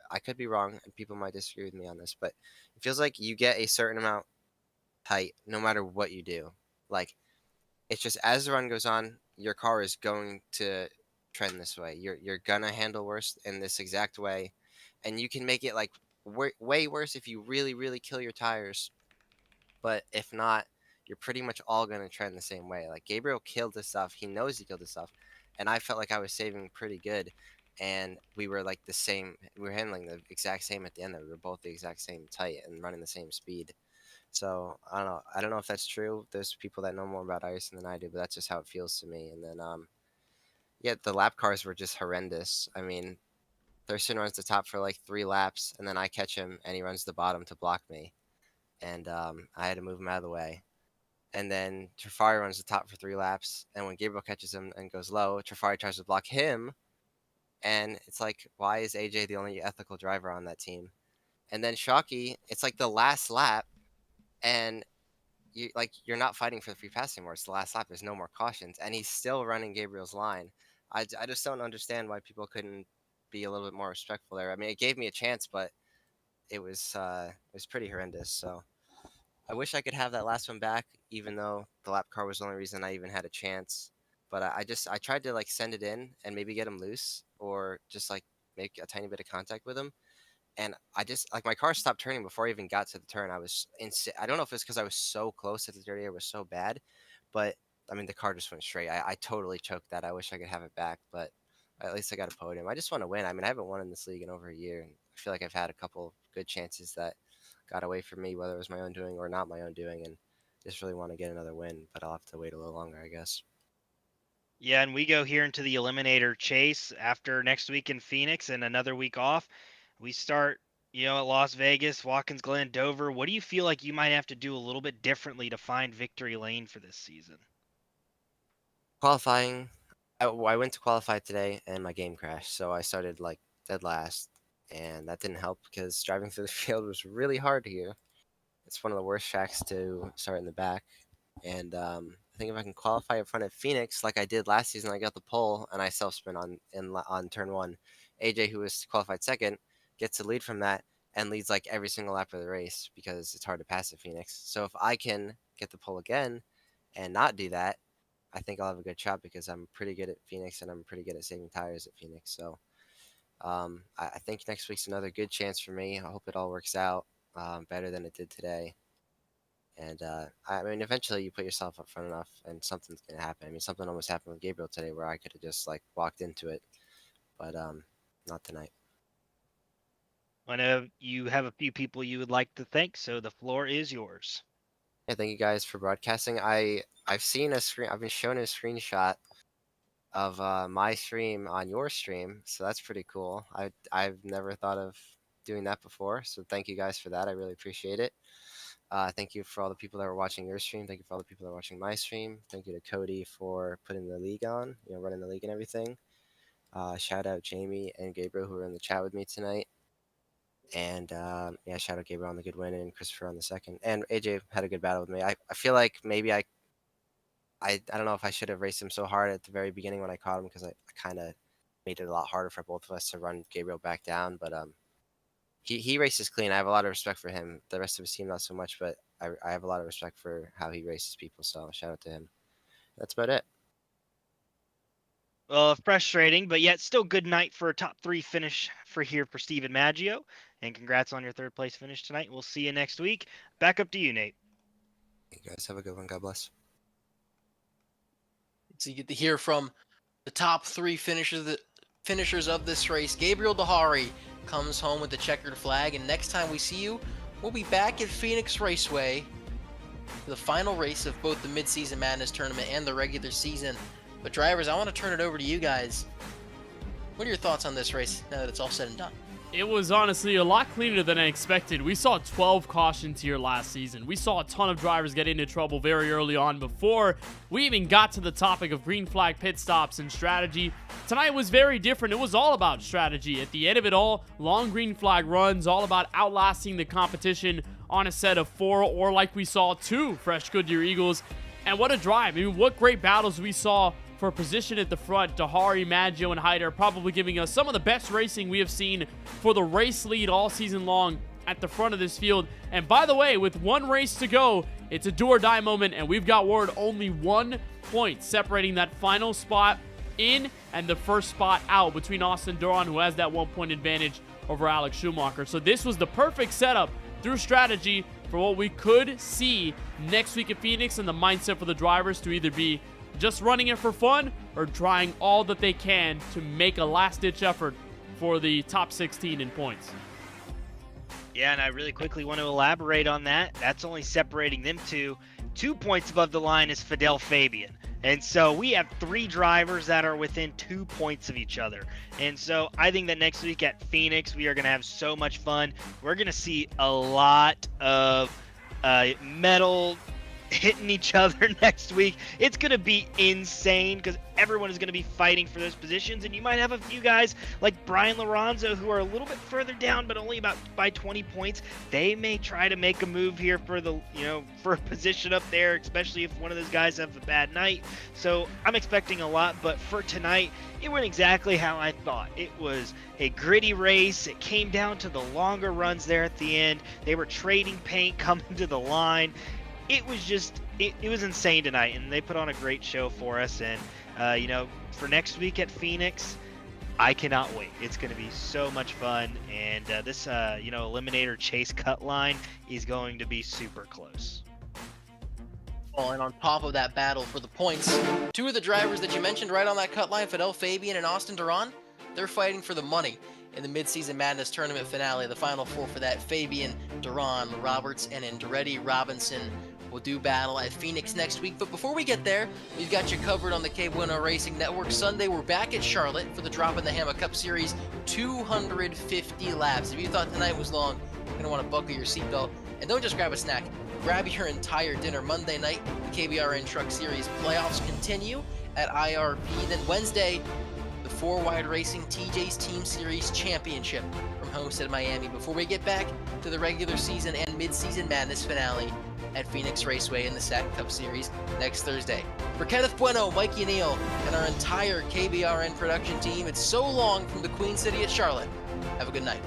[SPEAKER 11] I could be wrong, and people might disagree with me on this, but it feels like you get a certain amount tight no matter what you do. Like, it's just as the run goes on, your car is going to trend this way. You're gonna handle worse in this exact way, and you can make it like way worse if you really kill your tires. But if not, you're pretty much all gonna trend the same way. Like Gabriel killed this stuff. He knows he killed this stuff, and I felt like I was saving pretty good, and we were like the same. We were handling the exact same at the end. We were both the exact same tight and running the same speed. So I don't know. I don't know if that's true. There's people that know more about iRacing than I do, but that's just how it feels to me. And then yeah, the lap cars were just horrendous. I mean, Thurston runs the top for like 3 laps, and then I catch him, and he runs the bottom to block me, and I had to move him out of the way. And then Trafari runs the top for 3 laps, and when Gabriel catches him and goes low, Trafari tries to block him, and it's like, why is AJ the only ethical driver on that team? And then Shockey, it's like the last lap, and you're not fighting for the free pass anymore. It's the last lap. There's no more cautions, and he's still running Gabriel's line. I just don't understand why people couldn't be a little bit more respectful there. I mean, it gave me a chance, but it was pretty horrendous. So I wish I could have that last one back, even though the lap car was the only reason I even had a chance. But I tried to like send it in and maybe get him loose, or just like make a tiny bit of contact with him. And I just like my car stopped turning before I even got to the turn. I was I don't know if it's because I was so close that the dirty air was so bad, but I mean the car just went straight. I totally choked that. I wish I could have it back, but at least I got a podium. I just want to win. I mean, I haven't won in this league in over a year, and I feel like I've had a couple good chances that got away from me, whether it was my own doing or not my own doing, and just really want to get another win. But I'll have to wait a little longer, I guess.
[SPEAKER 3] Yeah, and we go here into the Eliminator chase after next week in Phoenix and another week off. We start, at Las Vegas, Watkins Glen, Dover. What do you feel like you might have to do a little bit differently to find victory lane for this season?
[SPEAKER 11] Qualifying, I went to qualify today and my game crashed, so I started like dead last, and that didn't help because driving through the field was really hard here. It's one of the worst tracks to start in the back, and I think if I can qualify in front of Phoenix like I did last season, I got the pole and I self-spin on turn 1. AJ, who was qualified second, gets the lead from that and leads like every single lap of the race because it's hard to pass at Phoenix. So if I can get the pole again and not do that, I think I'll have a good shot because I'm pretty good at Phoenix and I'm pretty good at saving tires at Phoenix. So I think next week's another good chance for me. I hope it all works out better than it did today. And I mean, eventually you put yourself up front enough and something's going to happen. I mean, something almost happened with Gabriel today where I could have just like walked into it, but not tonight.
[SPEAKER 3] I know you have a few people you would like to thank, so the floor is yours.
[SPEAKER 11] Yeah, thank you guys for broadcasting. I've seen a screen. I've been shown a screenshot of my stream on your stream, so that's pretty cool. I've never thought of doing that before, so thank you guys for that. I really appreciate it. Thank you for all the people that were watching your stream. Thank you for all the people that are watching my stream. Thank you to Cody for putting the league on, running the league and everything. Shout out Jamie and Gabriel who were in the chat with me tonight. And yeah, shout out Gabriel on the good win and Christopher on the second. And AJ had a good battle with me. I feel like maybe I don't know if I should have raced him so hard at the very beginning when I caught him because I kind of made it a lot harder for both of us to run Gabriel back down. But he races clean. I have a lot of respect for him. The rest of his team not so much, but I have a lot of respect for how he races people. So shout out to him. That's about it.
[SPEAKER 3] Well, frustrating, but yet still good night for a top 3 finish for Steven Maggio. And congrats on your 3rd place finish tonight. We'll see you next week. Back up to you, Nate.
[SPEAKER 11] You guys have a good one. God bless.
[SPEAKER 1] So you get to hear from the top 3 finishers of this race. Gabriel Dahari comes home with the checkered flag, and next time we see you, we'll be back at Phoenix Raceway for the final race of both the Midseason Madness tournament and the regular season. But drivers, I want to turn it over to you guys. What are your thoughts on this race now that it's all said and done?
[SPEAKER 2] It was honestly a lot cleaner than I expected. We saw 12 cautions here last season. We saw a ton of drivers get into trouble very early on before we even got to the topic of green flag pit stops and strategy. Tonight was very different. It was all about strategy. At the end of it all, long green flag runs, all about outlasting the competition on a set of 4 or like we saw 2 fresh Goodyear Eagles. And what a drive. I mean, what great battles we saw for position at the front. Dahari, Maggio, and Hyder probably giving us some of the best racing we have seen for the race lead all season long at the front of this field. And by the way, with 1 race to go It's a do or die moment, and we've got word only 1 point separating that final spot in and the first spot out between Austin Duran, who has that 1 point advantage over Alex Schumacher. So this was the perfect setup through strategy for what we could see next week at Phoenix, and the mindset for the drivers to either be just running it for fun or trying all that they can to make a last-ditch effort for the top 16 in points.
[SPEAKER 3] Yeah, and I really quickly want to elaborate on that. That's only separating them 2 points above the line is Fidel Fabian. And so we have 3 drivers that are within 2 points of each other. And so I think that next week at Phoenix, we are going to have so much fun. We're going to see a lot of metal hitting each other next week. It's going to be insane because everyone is going to be fighting for those positions, and you might have a few guys like Brian Lorenzo who are a little bit further down, but only about by 20 points. They may try to make a move here for the, for a position up there, especially if one of those guys have a bad night. So I'm expecting a lot, but for tonight, it went exactly how I thought. It was a gritty race. It came down to the longer runs there at the end. They were trading paint coming to the line. It was just, it was insane tonight, and they put on a great show for us. And, for next week at Phoenix, I cannot wait. It's going to be so much fun. And this, Eliminator Chase cut line is going to be super close.
[SPEAKER 1] Oh, and on top of that battle for the points, 2 of the drivers that you mentioned right on that cut line, Fidel Fabian and Austin Duran, they're fighting for the money in the Midseason Madness tournament finale. The final 4 for that, Fabian, Duran, Roberts, and Andretti Robinson will do battle at Phoenix next week. But before we get there, we've got you covered on the KBueno Racing Network. Sunday, we're back at Charlotte for the Drop in the Hammer Cup Series, 250 laps. If you thought tonight was long, you're going to want to buckle your seatbelt. And don't just grab a snack. Grab your entire dinner. Monday night, the KBRN Truck Series playoffs continue at IRP. Then Wednesday, the 4-Wide Racing TJ's Team Series Championship from Homestead, Miami, before we get back to the regular season and mid-season madness finale at Phoenix Raceway in the SAAC Cup Series next Thursday. For Kenneth Bueno, Mikey Neal, and our entire KBRN production team, it's so long from the Queen City at Charlotte. Have a good night.